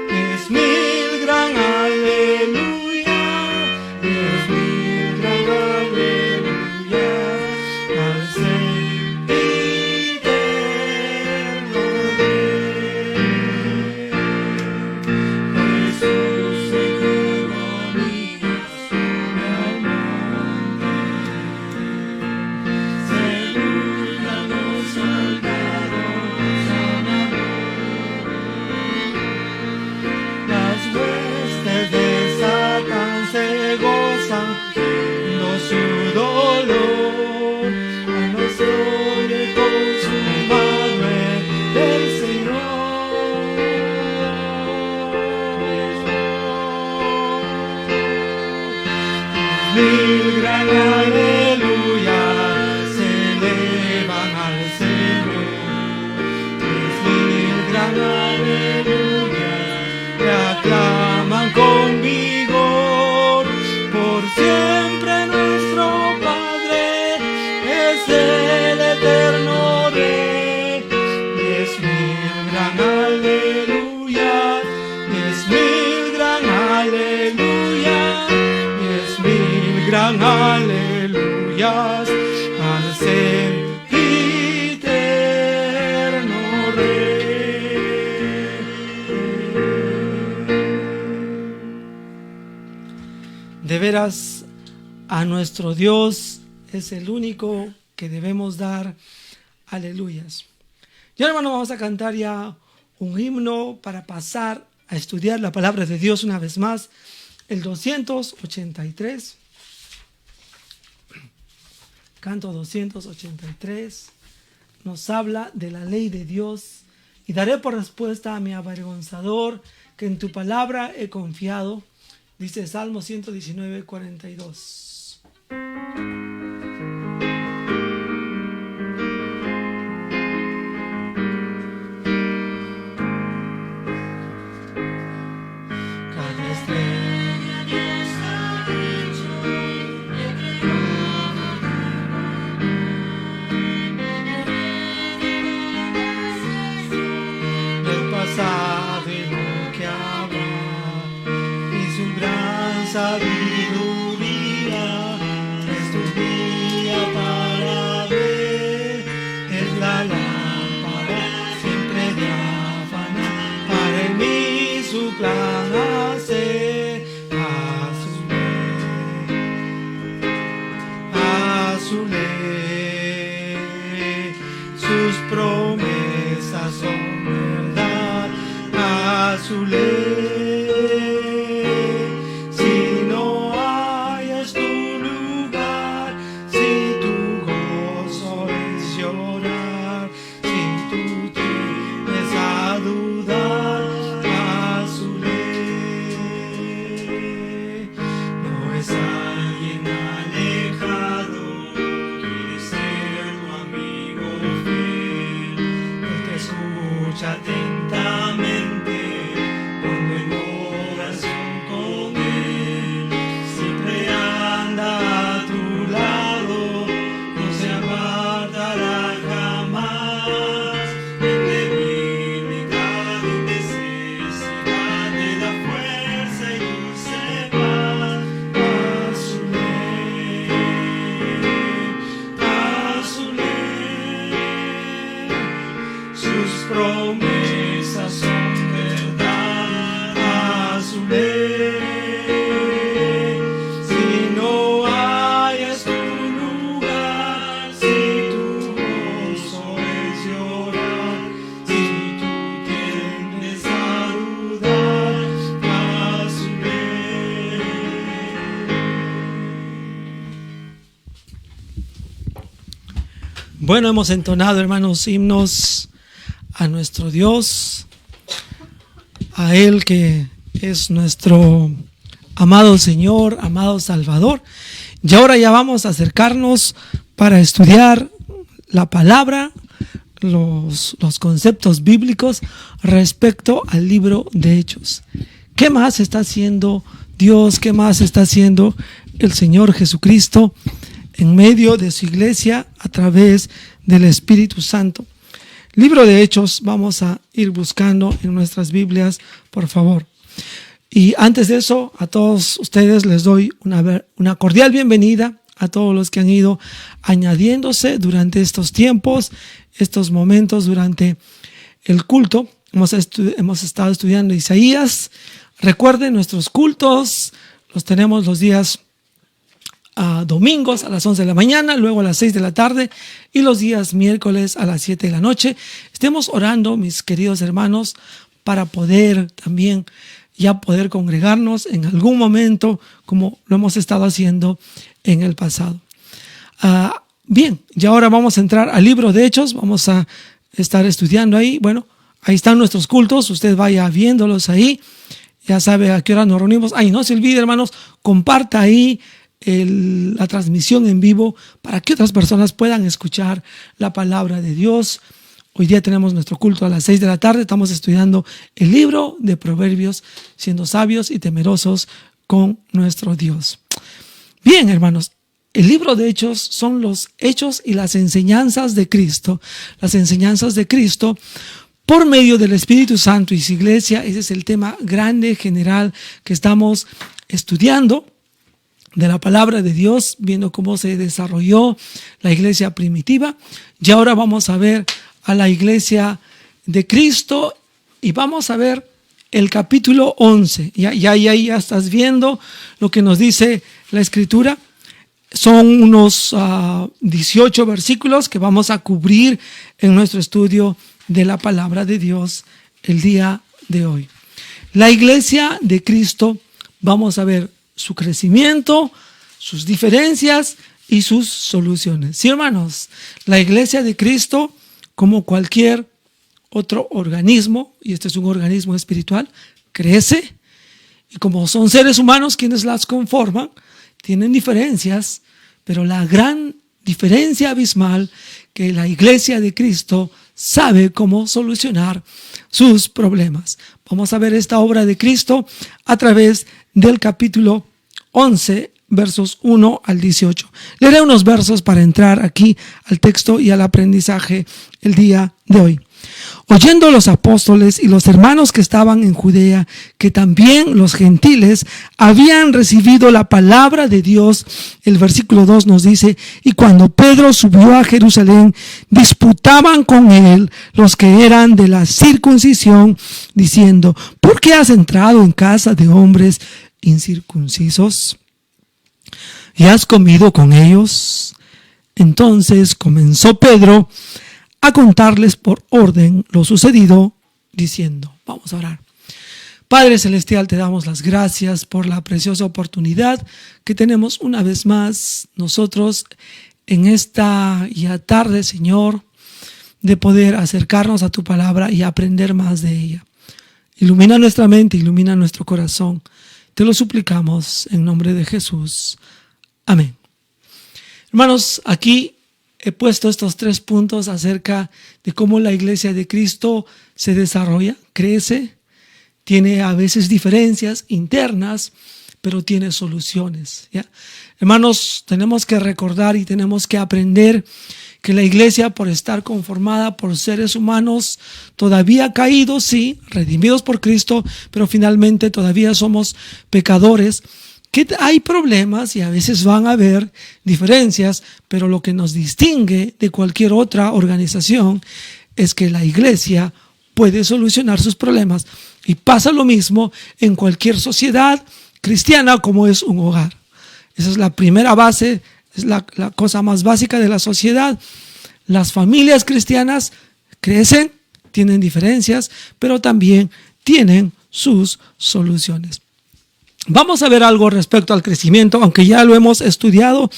10,000 gran aleluya. 10,000 gran aleluya se elevan al Señor. 10,000 gran aleluya le aclaman con vigor. Por siempre nuestro Padre es el eterno Rey. 10,000 gran aleluya, 10,000 gran aleluya, 10,000 gran aleluyas al sempiterno Rey. De veras, a nuestro Dios es el único que debemos dar aleluyas. Y ahora, hermano, vamos a cantar ya un himno para pasar a estudiar la palabra de Dios una vez más. El 283, canto 283, nos habla de la ley de Dios. Y daré por respuesta a mi avergonzador, que en tu palabra he confiado, dice Salmo 119, 42. Cada estrella Dios ha dicho, del pasado y lo que habrá, y su gran sabiduría es tu guía para ver. Es la lámpara siempre diáfana para en mí su plan hacer. A su ley, sus promesas son verdad. A su ley, si no hayas tu lugar, si tu gozo es llorar, si tú tienes a dudar, a su ley. No es alguien alejado, quiere ser tu amigo fiel. Él te escucha atentamente cuando en oración con Él. Siempre anda a tu lado, no se apartará jamás. En debilidad y necesidad te da fuerza y dulce paz. A su ley, sus promesas son verdad. A su ley, si no hayas tu lugar, si tu gozo es llorar, si tú tiendes a dudar, a su ley. Bueno, hemos entonado, hermanos, himnos a nuestro Dios, a Él que es nuestro amado Señor, amado Salvador. Y ahora ya vamos a acercarnos para estudiar la palabra, los conceptos bíblicos respecto al libro de Hechos. ¿Qué más está haciendo Dios? ¿Qué más está haciendo el Señor Jesucristo en medio de su iglesia a través del Espíritu Santo? Libro de Hechos, vamos a ir buscando en nuestras Biblias, por favor. Y antes de eso, a todos ustedes les doy una cordial bienvenida, a todos los que han ido añadiéndose durante estos tiempos, estos momentos durante el culto. Hemos estado estudiando Isaías. Recuerden, nuestros cultos los tenemos los días domingos a las 11 de la mañana, luego a las 6 de la tarde y los días miércoles a las 7 de la noche. Estemos orando, mis queridos hermanos, para poder también ya poder congregarnos en algún momento como lo hemos estado haciendo en el pasado. Bien, y ahora vamos a entrar al libro de Hechos, vamos a estar estudiando ahí. Bueno, ahí están nuestros cultos, usted vaya viéndolos ahí, ya sabe a qué hora nos reunimos. Ay, no se olvide, hermanos, comparta ahí la transmisión en vivo para que otras personas puedan escuchar la palabra de Dios. Hoy día tenemos nuestro culto a las 6 de la tarde. Estamos estudiando el libro de Proverbios, siendo sabios y temerosos con nuestro Dios. Bien, hermanos, el libro de Hechos son los hechos y las enseñanzas de Cristo. Las enseñanzas de Cristo por medio del Espíritu Santo y su iglesia. Ese es el tema grande, general, que estamos estudiando de la palabra de Dios, viendo cómo se desarrolló la iglesia primitiva. Y ahora vamos a ver a la iglesia de Cristo y vamos a ver el capítulo 11. Ya estás viendo lo que nos dice la Escritura. Son unos 18 versículos que vamos a cubrir en nuestro estudio de la palabra de Dios el día de hoy. La iglesia de Cristo, vamos a ver su crecimiento, sus diferencias y sus soluciones. Sí, hermanos, la iglesia de Cristo, como cualquier otro organismo, y este es un organismo espiritual, crece, y como son seres humanos quienes las conforman, tienen diferencias, pero la gran diferencia abismal que la iglesia de Cristo sabe cómo solucionar sus problemas. Vamos a ver esta obra de Cristo a través del capítulo 11, versos 1 al 18. Leeré unos versos para entrar aquí al texto y al aprendizaje el día de hoy. Oyendo los apóstoles y los hermanos que estaban en Judea, que también los gentiles habían recibido la palabra de Dios, el versículo 2 nos dice, y cuando Pedro subió a Jerusalén, disputaban con él los que eran de la circuncisión, diciendo, ¿por qué has entrado en casa de hombres incircuncisos y has comido con ellos? Entonces comenzó Pedro a contarles por orden lo sucedido, diciendo, vamos a orar. Padre Celestial, te damos las gracias por la preciosa oportunidad que tenemos una vez más nosotros en esta ya tarde, Señor, de poder acercarnos a tu palabra y aprender más de ella. Ilumina nuestra mente, ilumina nuestro corazón. Te lo suplicamos en nombre de Jesús. Amén. Hermanos, aquí he puesto estos 3 puntos acerca de cómo la iglesia de Cristo se desarrolla, crece, tiene a veces diferencias internas, pero tiene soluciones, ¿ya? Hermanos, tenemos que recordar y tenemos que aprender que la iglesia, por estar conformada por seres humanos todavía caídos, sí, redimidos por Cristo, pero finalmente todavía somos pecadores, que hay problemas y a veces van a haber diferencias, pero lo que nos distingue de cualquier otra organización es que la iglesia puede solucionar sus problemas, y pasa lo mismo en cualquier sociedad cristiana como es un hogar. Esa es la primera base, es la cosa más básica de la sociedad. Las familias cristianas crecen, tienen diferencias, pero también tienen sus soluciones. Vamos a ver algo respecto al crecimiento, aunque ya lo hemos estudiado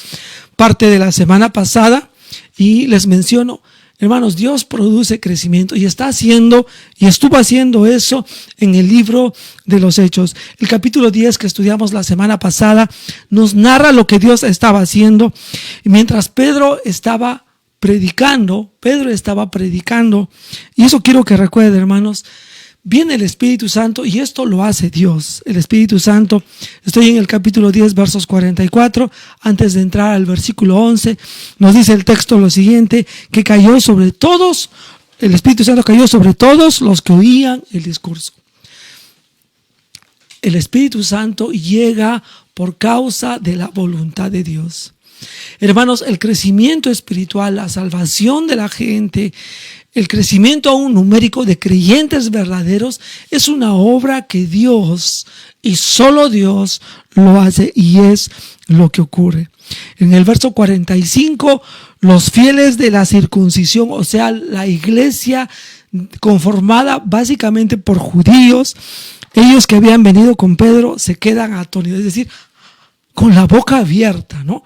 parte de la semana pasada, y les menciono, hermanos, Dios produce crecimiento y está haciendo y estuvo haciendo eso en el libro de los Hechos. El capítulo 10 que estudiamos la semana pasada nos narra lo que Dios estaba haciendo, y mientras Pedro estaba predicando, y eso quiero que recuerden, hermanos, viene el Espíritu Santo y esto lo hace Dios. El Espíritu Santo, estoy en el capítulo 10, versos 44, antes de entrar al versículo 11, nos dice el texto lo siguiente, que cayó sobre todos, el Espíritu Santo cayó sobre todos los que oían el discurso. El Espíritu Santo llega por causa de la voluntad de Dios. Hermanos, el crecimiento espiritual, la salvación de la gente, el crecimiento aún numérico de creyentes verdaderos es una obra que Dios y solo Dios lo hace, y es lo que ocurre. En el verso 45, los fieles de la circuncisión, o sea, la iglesia conformada básicamente por judíos, ellos que habían venido con Pedro se quedan atónitos, es decir, con la boca abierta, ¿no?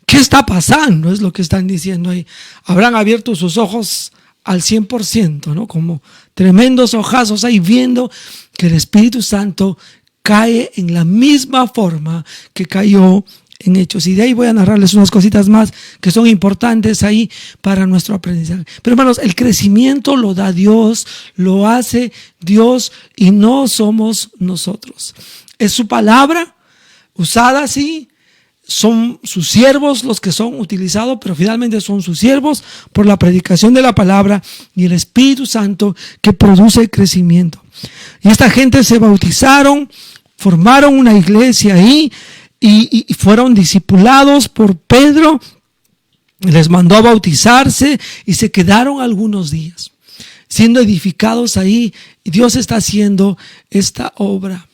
¿Qué está pasando? Es lo que están diciendo ahí. Habrán abierto sus ojos al 100%, ¿no? Como tremendos ojazos ahí, viendo que el Espíritu Santo cae en la misma forma que cayó en Hechos. Y de ahí voy a narrarles unas cositas más que son importantes ahí para nuestro aprendizaje. Pero hermanos, el crecimiento lo da Dios, lo hace Dios y no somos nosotros. Es su palabra usada así. Son sus siervos los que son utilizados, pero finalmente son sus siervos por la predicación de la palabra y el Espíritu Santo que produce crecimiento. Y esta gente se bautizaron, formaron una iglesia ahí y fueron discipulados por Pedro. Les mandó a bautizarse y se quedaron algunos días siendo edificados ahí. Y Dios está haciendo esta obra.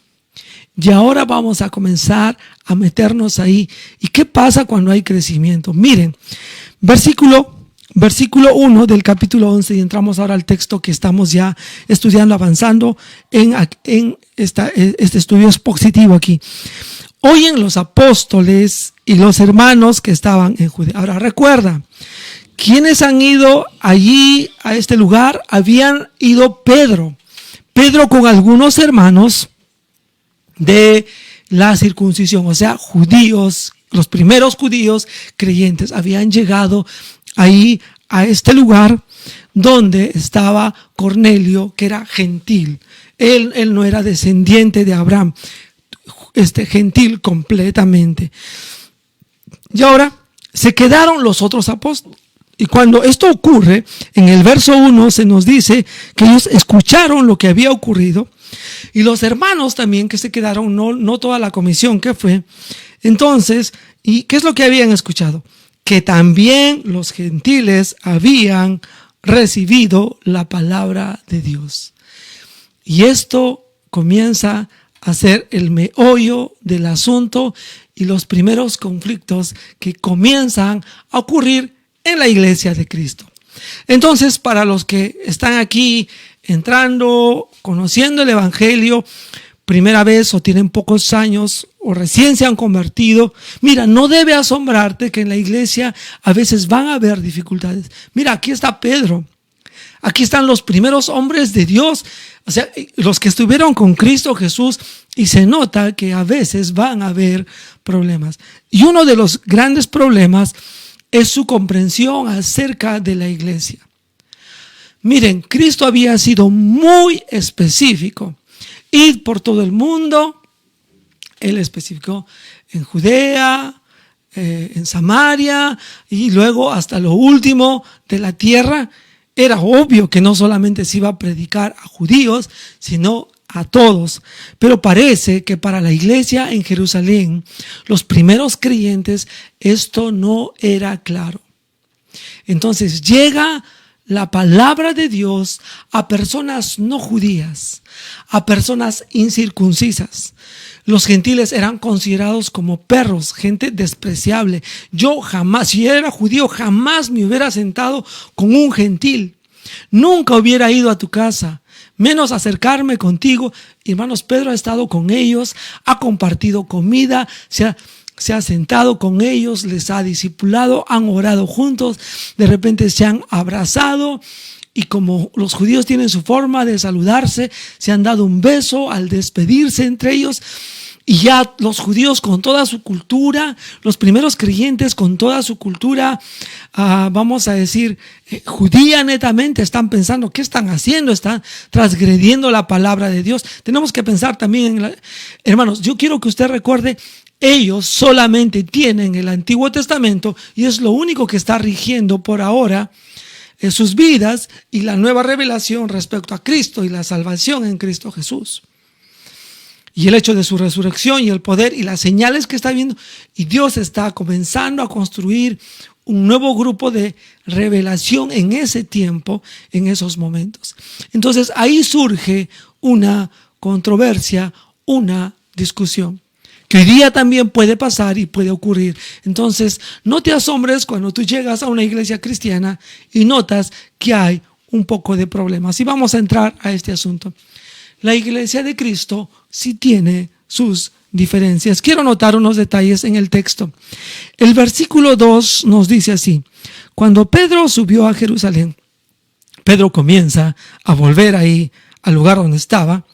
Y ahora vamos a comenzar a meternos ahí. ¿Y qué pasa cuando hay crecimiento? Miren, versículo 1 del capítulo 11, y entramos ahora al texto que estamos ya estudiando, avanzando en este estudio expositivo aquí. Oyen los apóstoles y los hermanos que estaban en Judea. Ahora recuerda, ¿quiénes han ido allí a este lugar? Habían ido Pedro con algunos hermanos de la circuncisión, o sea, judíos, los primeros judíos creyentes habían llegado ahí a este lugar donde estaba Cornelio, que era gentil. Él no era descendiente de Abraham, gentil completamente. Y ahora se quedaron los otros apóstoles. Y cuando esto ocurre, en el verso 1 se nos dice que ellos escucharon lo que había ocurrido. Y los hermanos también que se quedaron, no toda la comisión que fue. Entonces, ¿y qué es lo que habían escuchado? Que también los gentiles habían recibido la palabra de Dios. Y esto comienza a ser el meollo del asunto y los primeros conflictos que comienzan a ocurrir en la iglesia de Cristo. Entonces, para los que están aquí entrando, conociendo el Evangelio, primera vez o tienen pocos años o recién se han convertido, mira, no debe asombrarte que en la iglesia a veces van a haber dificultades. Mira, aquí está Pedro, aquí están los primeros hombres de Dios, o sea, los que estuvieron con Cristo Jesús, y se nota que a veces van a haber problemas. Y uno de los grandes problemas es su comprensión acerca de la iglesia. Miren, Cristo había sido muy específico. Ir por todo el mundo. Él especificó en Judea, en Samaria y luego hasta lo último de la tierra. Era obvio que no solamente se iba a predicar a judíos, sino a todos. Pero parece que para la iglesia en Jerusalén, los primeros creyentes, esto no era claro. Entonces llega la palabra de Dios a personas no judías, a personas incircuncisas. Los gentiles eran considerados como perros, gente despreciable. Yo jamás, si era judío, jamás me hubiera sentado con un gentil. Nunca hubiera ido a tu casa, menos acercarme contigo. Hermanos, Pedro ha estado con ellos, ha compartido comida, se ha sentado con ellos, les ha discipulado, han orado juntos, de repente se han abrazado y como los judíos tienen su forma de saludarse, se han dado un beso al despedirse entre ellos. Y ya los judíos con toda su cultura, los primeros creyentes con toda su cultura, vamos a decir, judía netamente, están pensando, ¿qué están haciendo? Están transgrediendo la palabra de Dios. Tenemos que pensar también, hermanos, yo quiero que usted recuerde, ellos solamente tienen el Antiguo Testamento y es lo único que está rigiendo por ahora sus vidas y la nueva revelación respecto a Cristo y la salvación en Cristo Jesús. Y el hecho de su resurrección y el poder y las señales que está viendo. Y Dios está comenzando a construir un nuevo grupo de revelación en ese tiempo, en esos momentos. Entonces ahí surge una controversia, una discusión, que hoy día también puede pasar y puede ocurrir. Entonces no te asombres cuando tú llegas a una iglesia cristiana y notas que hay un poco de problemas. Y vamos a entrar a este asunto. La iglesia de Cristo sí tiene sus diferencias. Quiero notar unos detalles en el texto. El versículo 2 nos dice así: cuando Pedro subió a Jerusalén, Pedro comienza a volver ahí al lugar donde estaba,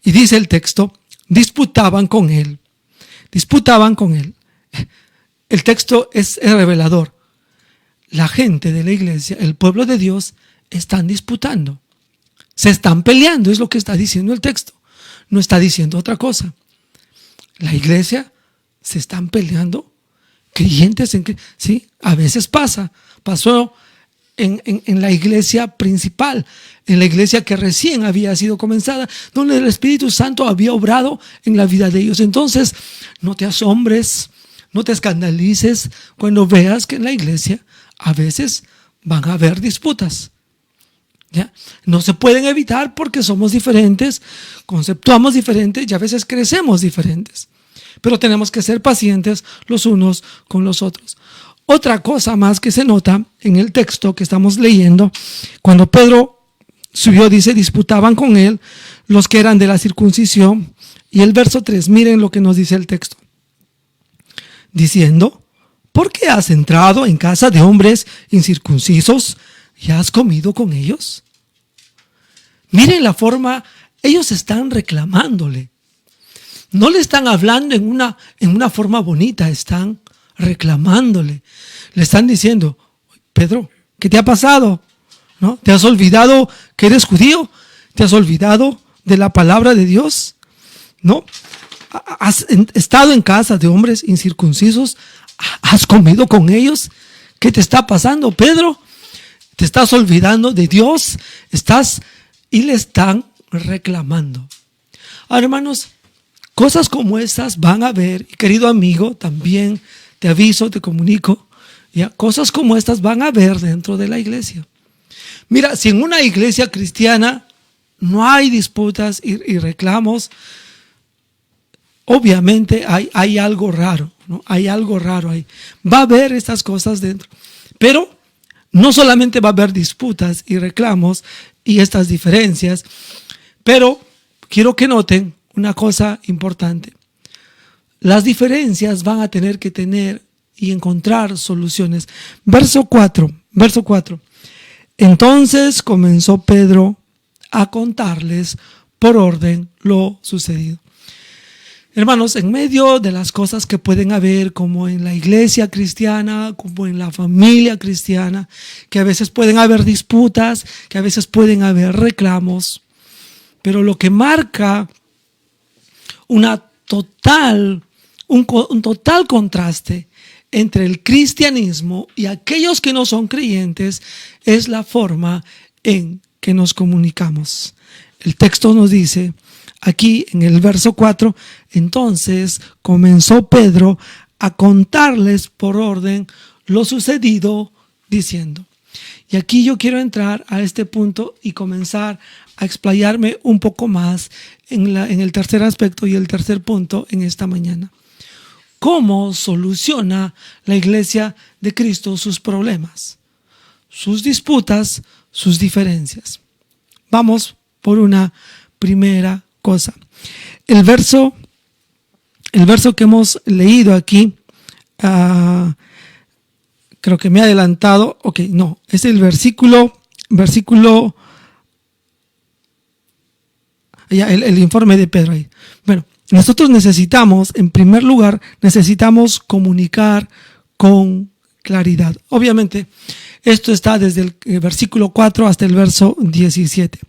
y dice el texto, disputaban con él. El texto es revelador. La gente de la iglesia, el pueblo de Dios, están disputando. Se están peleando, es lo que está diciendo el texto. No está diciendo otra cosa. La iglesia se están peleando. Creyentes en que sí, a veces pasó en la iglesia principal, en la iglesia que recién había sido comenzada, donde el Espíritu Santo había obrado en la vida de ellos. Entonces, no te asombres, no te escandalices cuando veas que en la iglesia a veces van a haber disputas. ¿Ya? No se pueden evitar porque somos diferentes, conceptuamos diferentes y a veces crecemos diferentes. Pero tenemos que ser pacientes los unos con los otros. Otra cosa más que se nota en el texto que estamos leyendo, cuando Pedro subió, dice, disputaban con él los que eran de la circuncisión. Y el verso 3, miren lo que nos dice el texto. Diciendo, ¿por qué has entrado en casa de hombres incircuncisos y has comido con ellos? Miren la forma, ellos están reclamándole. No le están hablando en una forma bonita, están reclamándole. Le están diciendo, Pedro, ¿qué te ha pasado? ¿No? ¿Te has olvidado que eres judío? ¿Te has olvidado de la palabra de Dios? ¿No? ¿Has estado en casa de hombres incircuncisos? ¿Has comido con ellos? ¿Qué te está pasando, Pedro? ¿Te estás olvidando de Dios? Y le están reclamando. Ahora, hermanos, cosas como estas van a haber, y querido amigo, también te aviso, te comunico, ¿ya? Cosas como estas van a haber dentro de la iglesia. Mira, si en una iglesia cristiana no hay disputas y reclamos, obviamente hay algo raro, ¿no? Hay algo raro ahí. Va a haber estas cosas dentro, pero no solamente va a haber disputas y reclamos y estas diferencias, pero quiero que noten una cosa importante. Las diferencias van a tener que tener y encontrar soluciones. Verso 4. Entonces comenzó Pedro a contarles por orden lo sucedido. Hermanos, en medio de las cosas que pueden haber, como en la iglesia cristiana, como en la familia cristiana, que a veces pueden haber disputas, que a veces pueden haber reclamos, pero lo que marca un total contraste entre el cristianismo y aquellos que no son creyentes es la forma en que nos comunicamos. El texto nos dice aquí en el verso 4, entonces comenzó Pedro a contarles por orden lo sucedido, diciendo. Y aquí yo quiero entrar a este punto y comenzar a explayarme un poco más en el tercer aspecto y el tercer punto en esta mañana. ¿Cómo soluciona la iglesia de Cristo sus problemas, sus disputas, sus diferencias? Vamos por una primera cosa. El verso que hemos leído aquí, creo que me he adelantado. Ok, no, es el versículo, ya, el informe de Pedro ahí. Bueno, nosotros en primer lugar, necesitamos comunicar con claridad. Obviamente, esto está desde el versículo 4 hasta el verso 17.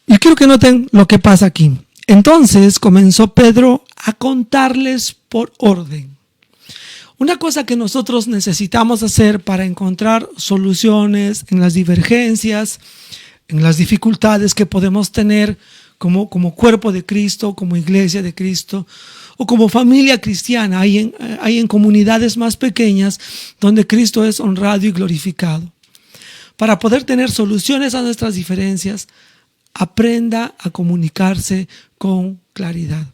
Y quiero que noten lo que pasa aquí. Entonces comenzó Pedro a contarles por orden. Una cosa que nosotros necesitamos hacer para encontrar soluciones en las divergencias, en las dificultades que podemos tener como cuerpo de Cristo, como iglesia de Cristo, o como familia cristiana, hay en comunidades más pequeñas donde Cristo es honrado y glorificado. Para poder tener soluciones a nuestras diferencias, aprenda a comunicarse con claridad.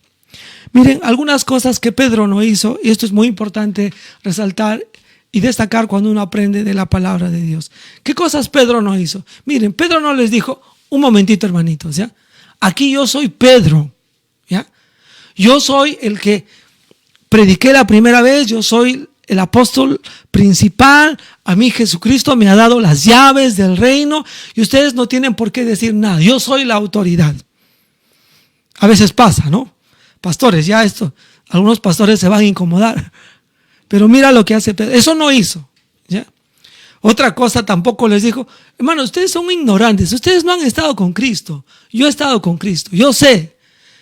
Miren, algunas cosas que Pedro no hizo, y esto es muy importante resaltar y destacar cuando uno aprende de la palabra de Dios. ¿Qué cosas Pedro no hizo? Miren, Pedro no les dijo, un momentito, hermanitos, ¿ya? Aquí yo soy Pedro, ¿ya? Yo soy el que prediqué la primera vez, yo soy el apóstol principal, a mí Jesucristo me ha dado las llaves del reino y ustedes no tienen por qué decir nada, yo soy la autoridad. A veces pasa, ¿no? Pastores, ya esto, algunos pastores se van a incomodar. Pero mira lo que hace Pedro. Eso no hizo. ¿Ya? Otra cosa tampoco les dijo, hermanos, ustedes son ignorantes, ustedes no han estado con Cristo. Yo he estado con Cristo, yo sé.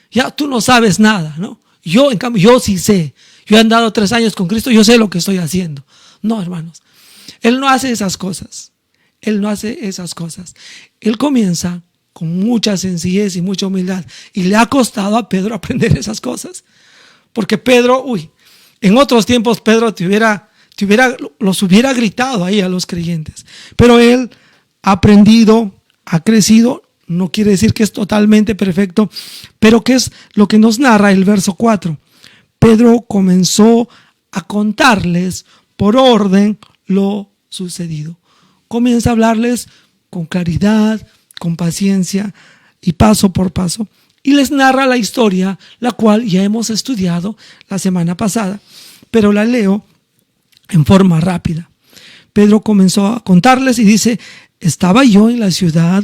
Ya tú no sabes nada, ¿no? Yo, en cambio, yo sí sé. Yo he andado 3 años con Cristo, yo sé lo que estoy haciendo. No, hermanos. Él no hace esas cosas. Él no hace esas cosas. Él comienza con mucha sencillez y mucha humildad. Y le ha costado a Pedro aprender esas cosas. Porque Pedro, en otros tiempos Pedro los hubiera gritado ahí a los creyentes. Pero él ha aprendido, ha crecido. No quiere decir que es totalmente perfecto, pero ¿qué es lo que nos narra el verso 4? Pedro comenzó a contarles por orden lo sucedido. Comienza a hablarles con claridad, con paciencia y paso por paso. Y les narra la historia, la cual ya hemos estudiado la semana pasada, pero la leo en forma rápida. Pedro comenzó a contarles y dice, estaba yo en la ciudad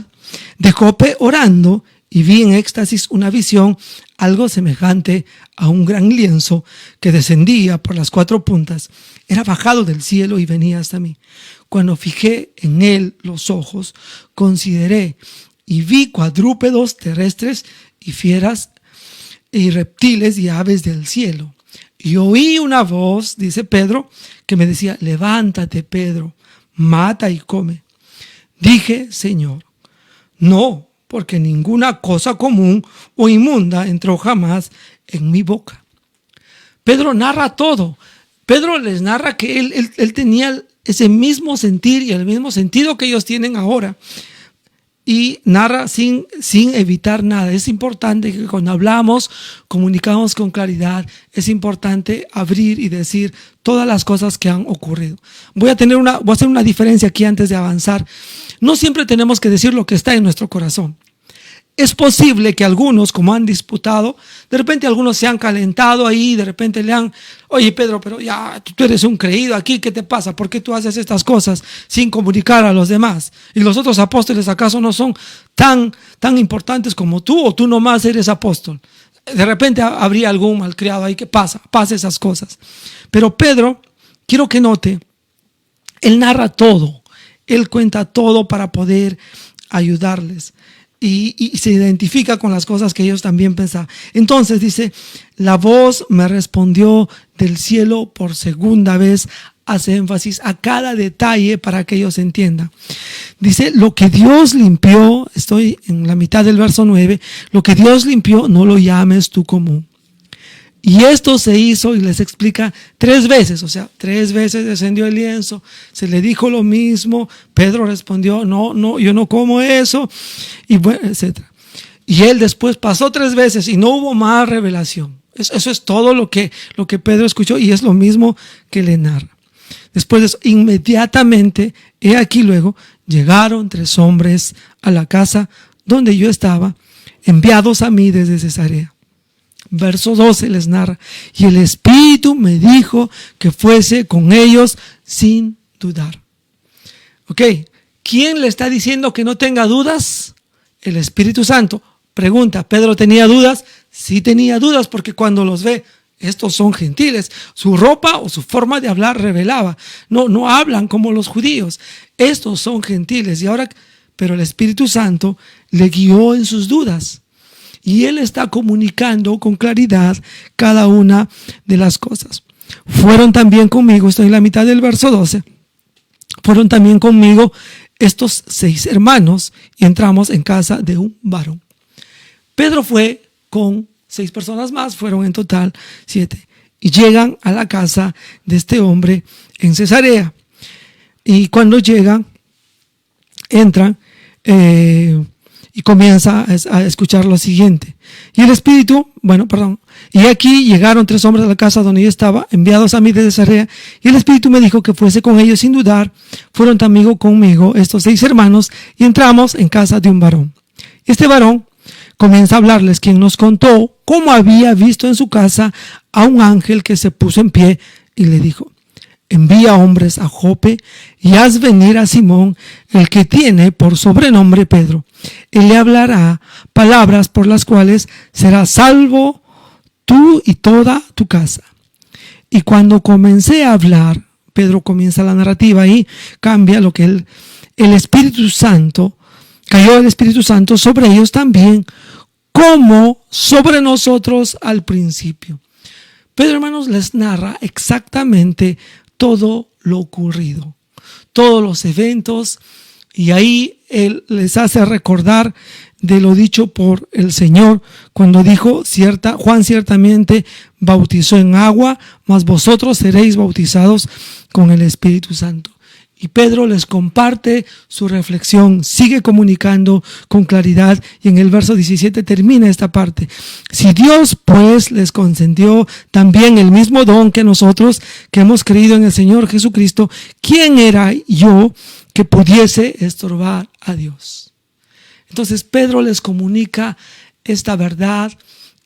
de Jope orando y vi en éxtasis una visión, algo semejante a un gran lienzo que descendía por las 4 puntas. Era bajado del cielo y venía hasta mí. Cuando fijé en él los ojos, consideré y vi cuadrúpedos terrestres y fieras y reptiles y aves del cielo. Y oí una voz, dice Pedro, que me decía, levántate, Pedro, mata y come. Dije, Señor, no, porque ninguna cosa común o inmunda entró jamás en mi boca. Pedro narra todo. Pedro les narra que él tenía ese mismo sentir y el mismo sentido que ellos tienen ahora. Y narra sin evitar nada. Es importante que cuando hablamos, comunicamos con claridad. Es importante abrir y decir todas las cosas que han ocurrido. Voy a hacer una diferencia aquí antes de avanzar. No siempre tenemos que decir lo que está en nuestro corazón. Es posible que algunos, como han disputado, de repente algunos se han calentado ahí, de repente oye Pedro, pero ya tú eres un creído aquí, ¿qué te pasa? ¿Por qué tú haces estas cosas sin comunicar a los demás? ¿Y los otros apóstoles acaso no son tan importantes como tú o tú nomás eres apóstol? De repente habría algún malcriado ahí que pasa esas cosas. Pero Pedro, quiero que note, él narra todo, él cuenta todo para poder ayudarles. Y se identifica con las cosas que ellos también pensaban. Entonces dice, la voz me respondió del cielo por segunda vez, hace énfasis a cada detalle para que ellos entiendan. Dice, lo que Dios limpió, estoy en la mitad del verso 9, lo que Dios limpió no lo llames tú común. Y esto se hizo y les explica 3 veces, o sea, 3 veces descendió el lienzo, se le dijo lo mismo, Pedro respondió, no, yo no como eso, y bueno, etc. Y él después pasó 3 veces y no hubo más revelación. Eso es todo lo que Pedro escuchó y es lo mismo que le narra. Después de eso, inmediatamente, he aquí luego, llegaron 3 hombres a la casa donde yo estaba, enviados a mí desde Cesarea. Verso 12 les narra, y el Espíritu me dijo que fuese con ellos sin dudar. Ok, ¿quién le está diciendo que no tenga dudas? El Espíritu Santo. Pregunta, ¿Pedro tenía dudas? Sí tenía dudas porque cuando los ve, estos son gentiles. Su ropa o su forma de hablar revelaba. No hablan como los judíos. Estos son gentiles. Pero el Espíritu Santo le guió en sus dudas. Y él está comunicando con claridad cada una de las cosas. Fueron también conmigo, estoy en la mitad del verso 12, fueron también conmigo estos 6 hermanos y entramos en casa de un varón. Pedro fue con 6 personas más, fueron en total 7. Y llegan a la casa de este hombre en Cesarea. Y cuando llegan, entran y comienza a escuchar lo siguiente. Y el Espíritu, y aquí llegaron 3 hombres a la casa donde yo estaba, enviados a mí de Cesarea, y el Espíritu me dijo que fuese con ellos sin dudar. Fueron también conmigo estos 6 hermanos y entramos en casa de un varón. Este varón comienza a hablarles, quien nos contó cómo había visto en su casa a un ángel que se puso en pie y le dijo, envía hombres a Jope y haz venir a Simón, el que tiene por sobrenombre Pedro. Él le hablará palabras por las cuales será salvo tú y toda tu casa. Y cuando comencé a hablar, Pedro comienza la narrativa y cambia lo que el Espíritu Santo, cayó el Espíritu Santo sobre ellos también, como sobre nosotros al principio. Pedro, hermanos, les narra exactamente todo lo ocurrido, todos los eventos, y ahí él les hace recordar de lo dicho por el Señor cuando dijo, Juan ciertamente bautizó en agua, mas vosotros seréis bautizados con el Espíritu Santo. Y Pedro les comparte su reflexión, sigue comunicando con claridad, y en el verso 17 termina esta parte. Si Dios pues les concedió también el mismo don que nosotros, que hemos creído en el Señor Jesucristo, ¿quién era yo que pudiese estorbar a Dios? Entonces Pedro les comunica esta verdad,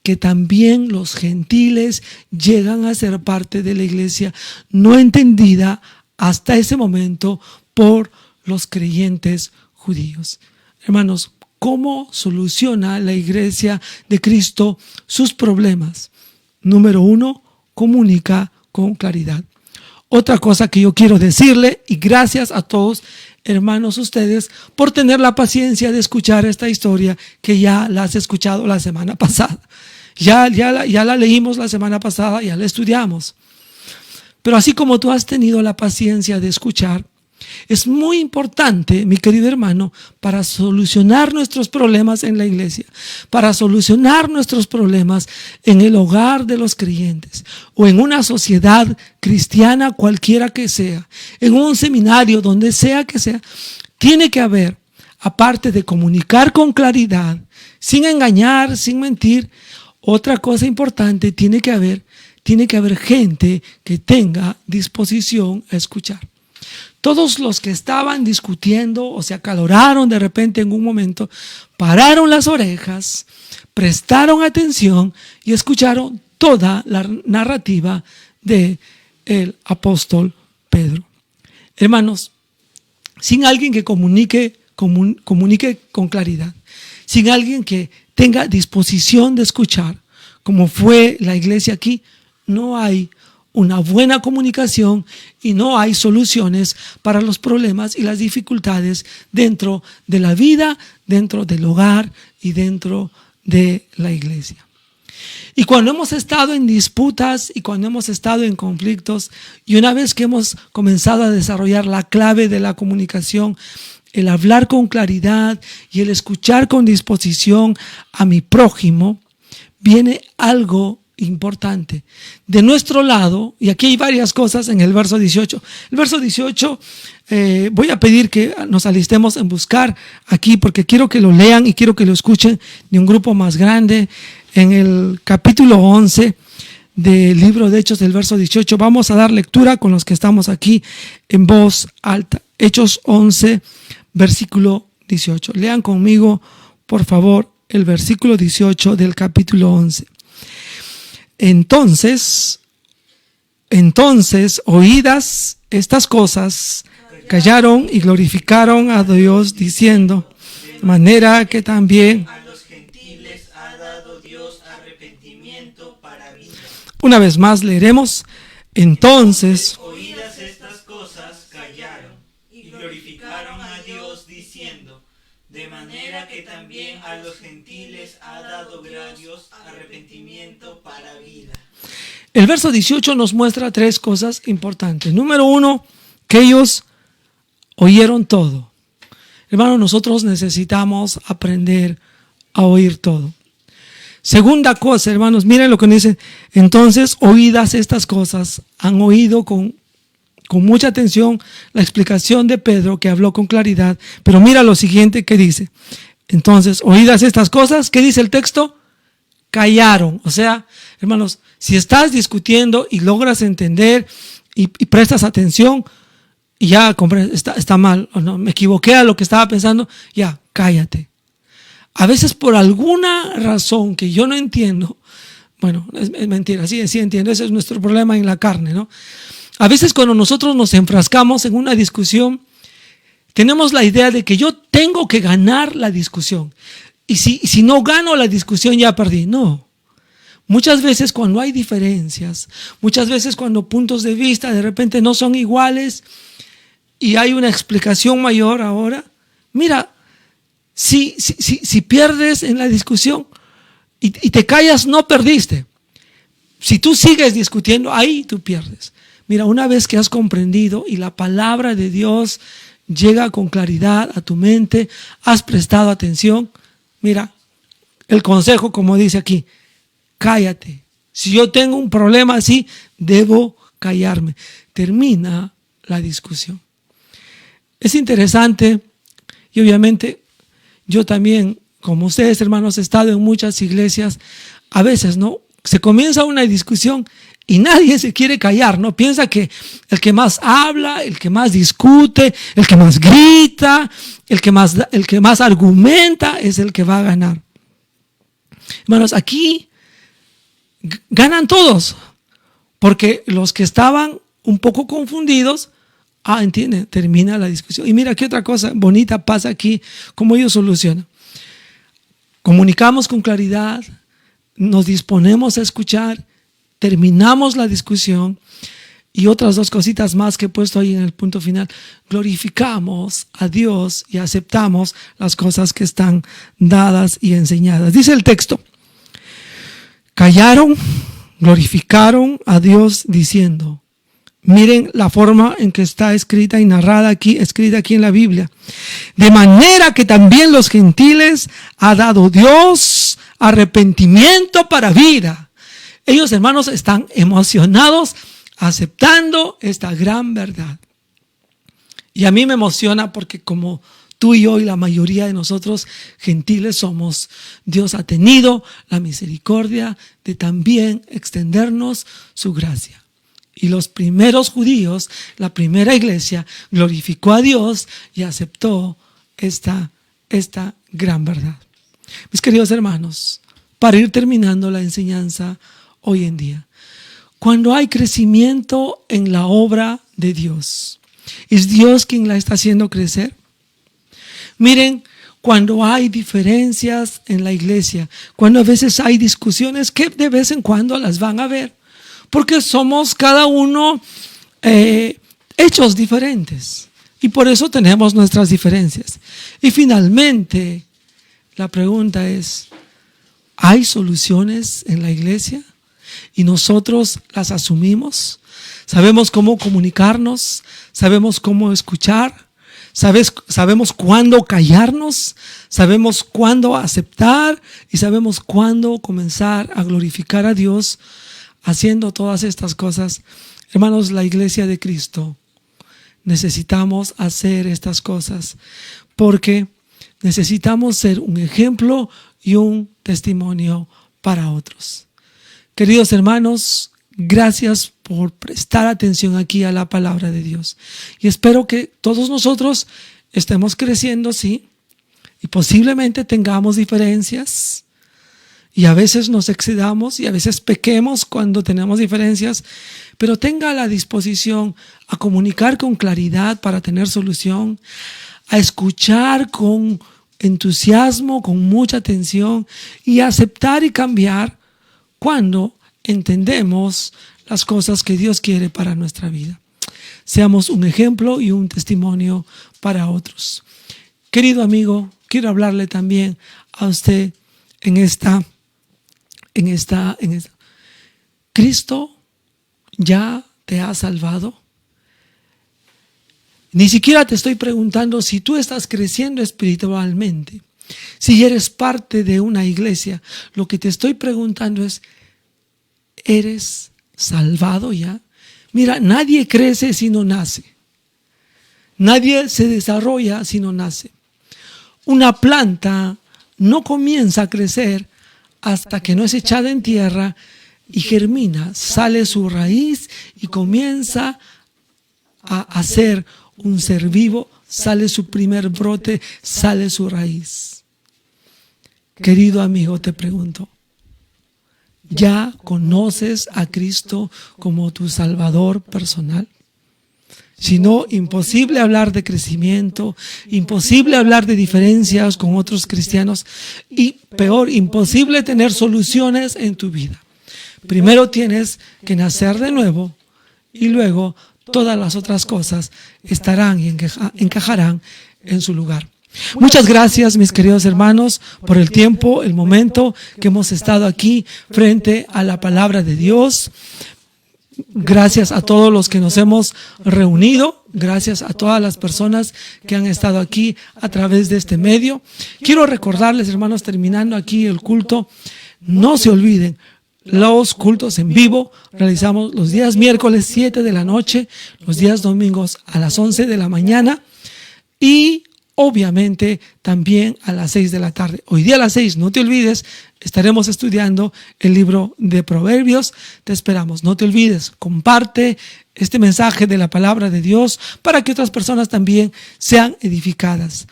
que también los gentiles llegan a ser parte de la iglesia, no entendida hasta ese momento por los creyentes judíos. Hermanos, ¿cómo soluciona la iglesia de Cristo sus problemas? Número 1, comunica con claridad. Otra cosa que yo quiero decirle, y gracias a todos, hermanos, ustedes, por tener la paciencia de escuchar esta historia que ya la has escuchado la semana pasada. Ya la leímos la semana pasada, ya la estudiamos. Pero así como tú has tenido la paciencia de escuchar, es muy importante, mi querido hermano, para solucionar nuestros problemas en la iglesia, para solucionar nuestros problemas en el hogar de los creyentes o en una sociedad cristiana cualquiera que sea, en un seminario, donde sea que sea, tiene que haber, aparte de comunicar con claridad, sin engañar, sin mentir, otra cosa importante, tiene que haber gente que tenga disposición a escuchar. Todos los que estaban discutiendo o se acaloraron de repente en un momento, pararon las orejas, prestaron atención y escucharon toda la narrativa del apóstol Pedro. Hermanos, sin alguien que comunique con claridad, sin alguien que tenga disposición de escuchar, como fue la iglesia aquí, no hay una buena comunicación y no hay soluciones para los problemas y las dificultades dentro de la vida, dentro del hogar y dentro de la iglesia. Y cuando hemos estado en disputas y cuando hemos estado en conflictos, y una vez que hemos comenzado a desarrollar la clave de la comunicación, el hablar con claridad y el escuchar con disposición a mi prójimo, viene algo importante. De nuestro lado, y aquí hay varias cosas en el verso 18. El verso 18, voy a pedir que nos alistemos en buscar aquí, porque quiero que lo lean y quiero que lo escuchen de un grupo más grande. En el capítulo 11 del libro de Hechos, del verso 18, vamos a dar lectura con los que estamos aquí en voz alta. Hechos 11, versículo 18. Lean conmigo, por favor, el versículo 18 del capítulo 11. Entonces, oídas estas cosas, callaron y glorificaron a Dios diciendo, de manera que también a los gentiles ha dado Dios arrepentimiento para vida. Una vez más leeremos. Entonces, Oídas estas cosas, callaron y glorificaron a Dios diciendo, de manera que también a los gentiles ha dado Dios arrepentimiento para vida. el verso 18 nos muestra tres cosas importantes. Número 1, que ellos oyeron todo. Hermanos, nosotros necesitamos aprender a oír todo. Segunda cosa, hermanos, miren lo que dice. Entonces, oídas estas cosas, han oído con mucha atención la explicación de Pedro, que habló con claridad, pero mira lo siguiente que dice. Entonces, oídas estas cosas, ¿qué dice el texto? Callaron. O sea, hermanos, si estás discutiendo y logras entender y prestas atención, y ya está mal, o no, me equivoqué a lo que estaba pensando, ya, cállate. A veces por alguna razón que yo no entiendo, bueno, es mentira, sí entiendo, ese es nuestro problema en la carne, ¿no? A veces cuando nosotros nos enfrascamos en una discusión, tenemos la idea de que yo tengo que ganar la discusión. Y si no gano la discusión, ya perdí. No. Muchas veces cuando hay diferencias, muchas veces cuando puntos de vista de repente no son iguales y hay una explicación mayor ahora, mira, si pierdes en la discusión y te callas, no perdiste. Si tú sigues discutiendo, ahí tú pierdes. Mira, una vez que has comprendido y la palabra de Dios llega con claridad a tu mente, has prestado atención, mira, el consejo como dice aquí, cállate. Si yo tengo un problema así, debo callarme. Termina la discusión. Es interesante y obviamente yo también, como ustedes hermanos, he estado en muchas iglesias. A veces, ¿no? Se comienza una discusión y nadie se quiere callar, ¿no? Piensa que el que más habla, el que más discute, el que más grita, el que más argumenta es el que va a ganar. Hermanos, aquí ganan todos, porque los que estaban un poco confundidos, entienden, termina la discusión. Y mira qué otra cosa bonita pasa aquí, cómo ellos solucionan. Comunicamos con claridad, nos disponemos a escuchar, terminamos la discusión y otras dos cositas más que he puesto ahí en el punto final. Glorificamos a Dios y aceptamos las cosas que están dadas y enseñadas. Dice el texto, callaron, glorificaron a Dios diciendo, miren la forma en que está escrita y narrada aquí, escrita aquí en la Biblia. De manera que también los gentiles ha dado Dios arrepentimiento para vida. Ellos, hermanos, están emocionados aceptando esta gran verdad. Y a mí me emociona porque como tú y yo y la mayoría de nosotros gentiles somos, Dios ha tenido la misericordia de también extendernos su gracia. Y los primeros judíos, la primera iglesia, glorificó a Dios y aceptó esta gran verdad. Mis queridos hermanos, para ir terminando la enseñanza hoy en día, cuando hay crecimiento en la obra de Dios, ¿es Dios quien la está haciendo crecer? Miren, cuando hay diferencias en la iglesia, cuando a veces hay discusiones que de vez en cuando las van a ver, porque somos cada uno hechos diferentes y por eso tenemos nuestras diferencias. Y finalmente, la pregunta es, ¿hay soluciones en la iglesia? Y nosotros las asumimos. Sabemos cómo comunicarnos, sabemos cómo escuchar, sabemos cuándo callarnos, sabemos cuándo aceptar y sabemos cuándo comenzar a glorificar a Dios haciendo todas estas cosas. Hermanos, la iglesia de Cristo necesitamos hacer estas cosas porque necesitamos ser un ejemplo y un testimonio para otros. Queridos hermanos, gracias por prestar atención aquí a la palabra de Dios. Y espero que todos nosotros estemos creciendo, sí, y posiblemente tengamos diferencias. Y a veces nos excedamos y a veces pequemos cuando tenemos diferencias, pero tenga la disposición a comunicar con claridad para tener solución, a escuchar con entusiasmo, con mucha atención y a aceptar y cambiar cuando entendemos las cosas que Dios quiere para nuestra vida. Seamos un ejemplo y un testimonio para otros. Querido amigo, quiero hablarle también a usted en esta. ¿Cristo ya te ha salvado? Ni siquiera te estoy preguntando si tú estás creciendo espiritualmente, si eres parte de una iglesia. Lo que te estoy preguntando es, ¿eres salvado ya? Mira, nadie crece si no nace. Nadie se desarrolla si no nace. Una planta no comienza a crecer hasta que no es echada en tierra y germina, sale su raíz y comienza a hacer un ser vivo, sale su primer brote, sale su raíz. Querido amigo, te pregunto, ¿ya conoces a Cristo como tu Salvador personal? Si no, imposible hablar de crecimiento, imposible hablar de diferencias con otros cristianos y peor, imposible tener soluciones en tu vida. Primero tienes que nacer de nuevo y luego todas las otras cosas estarán y encajarán en su lugar. Muchas gracias, mis queridos hermanos, por el tiempo, el momento que hemos estado aquí frente a la palabra de Dios. Gracias a todos los que nos hemos reunido, gracias a todas las personas que han estado aquí a través de este medio. Quiero recordarles, hermanos, terminando aquí el culto, no se olviden, los cultos en vivo realizamos los días miércoles 7 de la noche, los días domingos a las 11 de la mañana y obviamente también a las 6 de la tarde. Hoy día a las 6, no te olvides, estaremos estudiando el libro de Proverbios. Te esperamos, no te olvides, comparte este mensaje de la palabra de Dios para que otras personas también sean edificadas.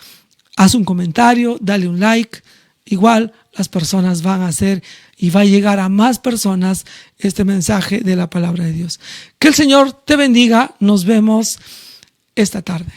Haz un comentario, dale un like, igual las personas van a hacer y va a llegar a más personas este mensaje de la palabra de Dios. Que el Señor te bendiga, nos vemos esta tarde.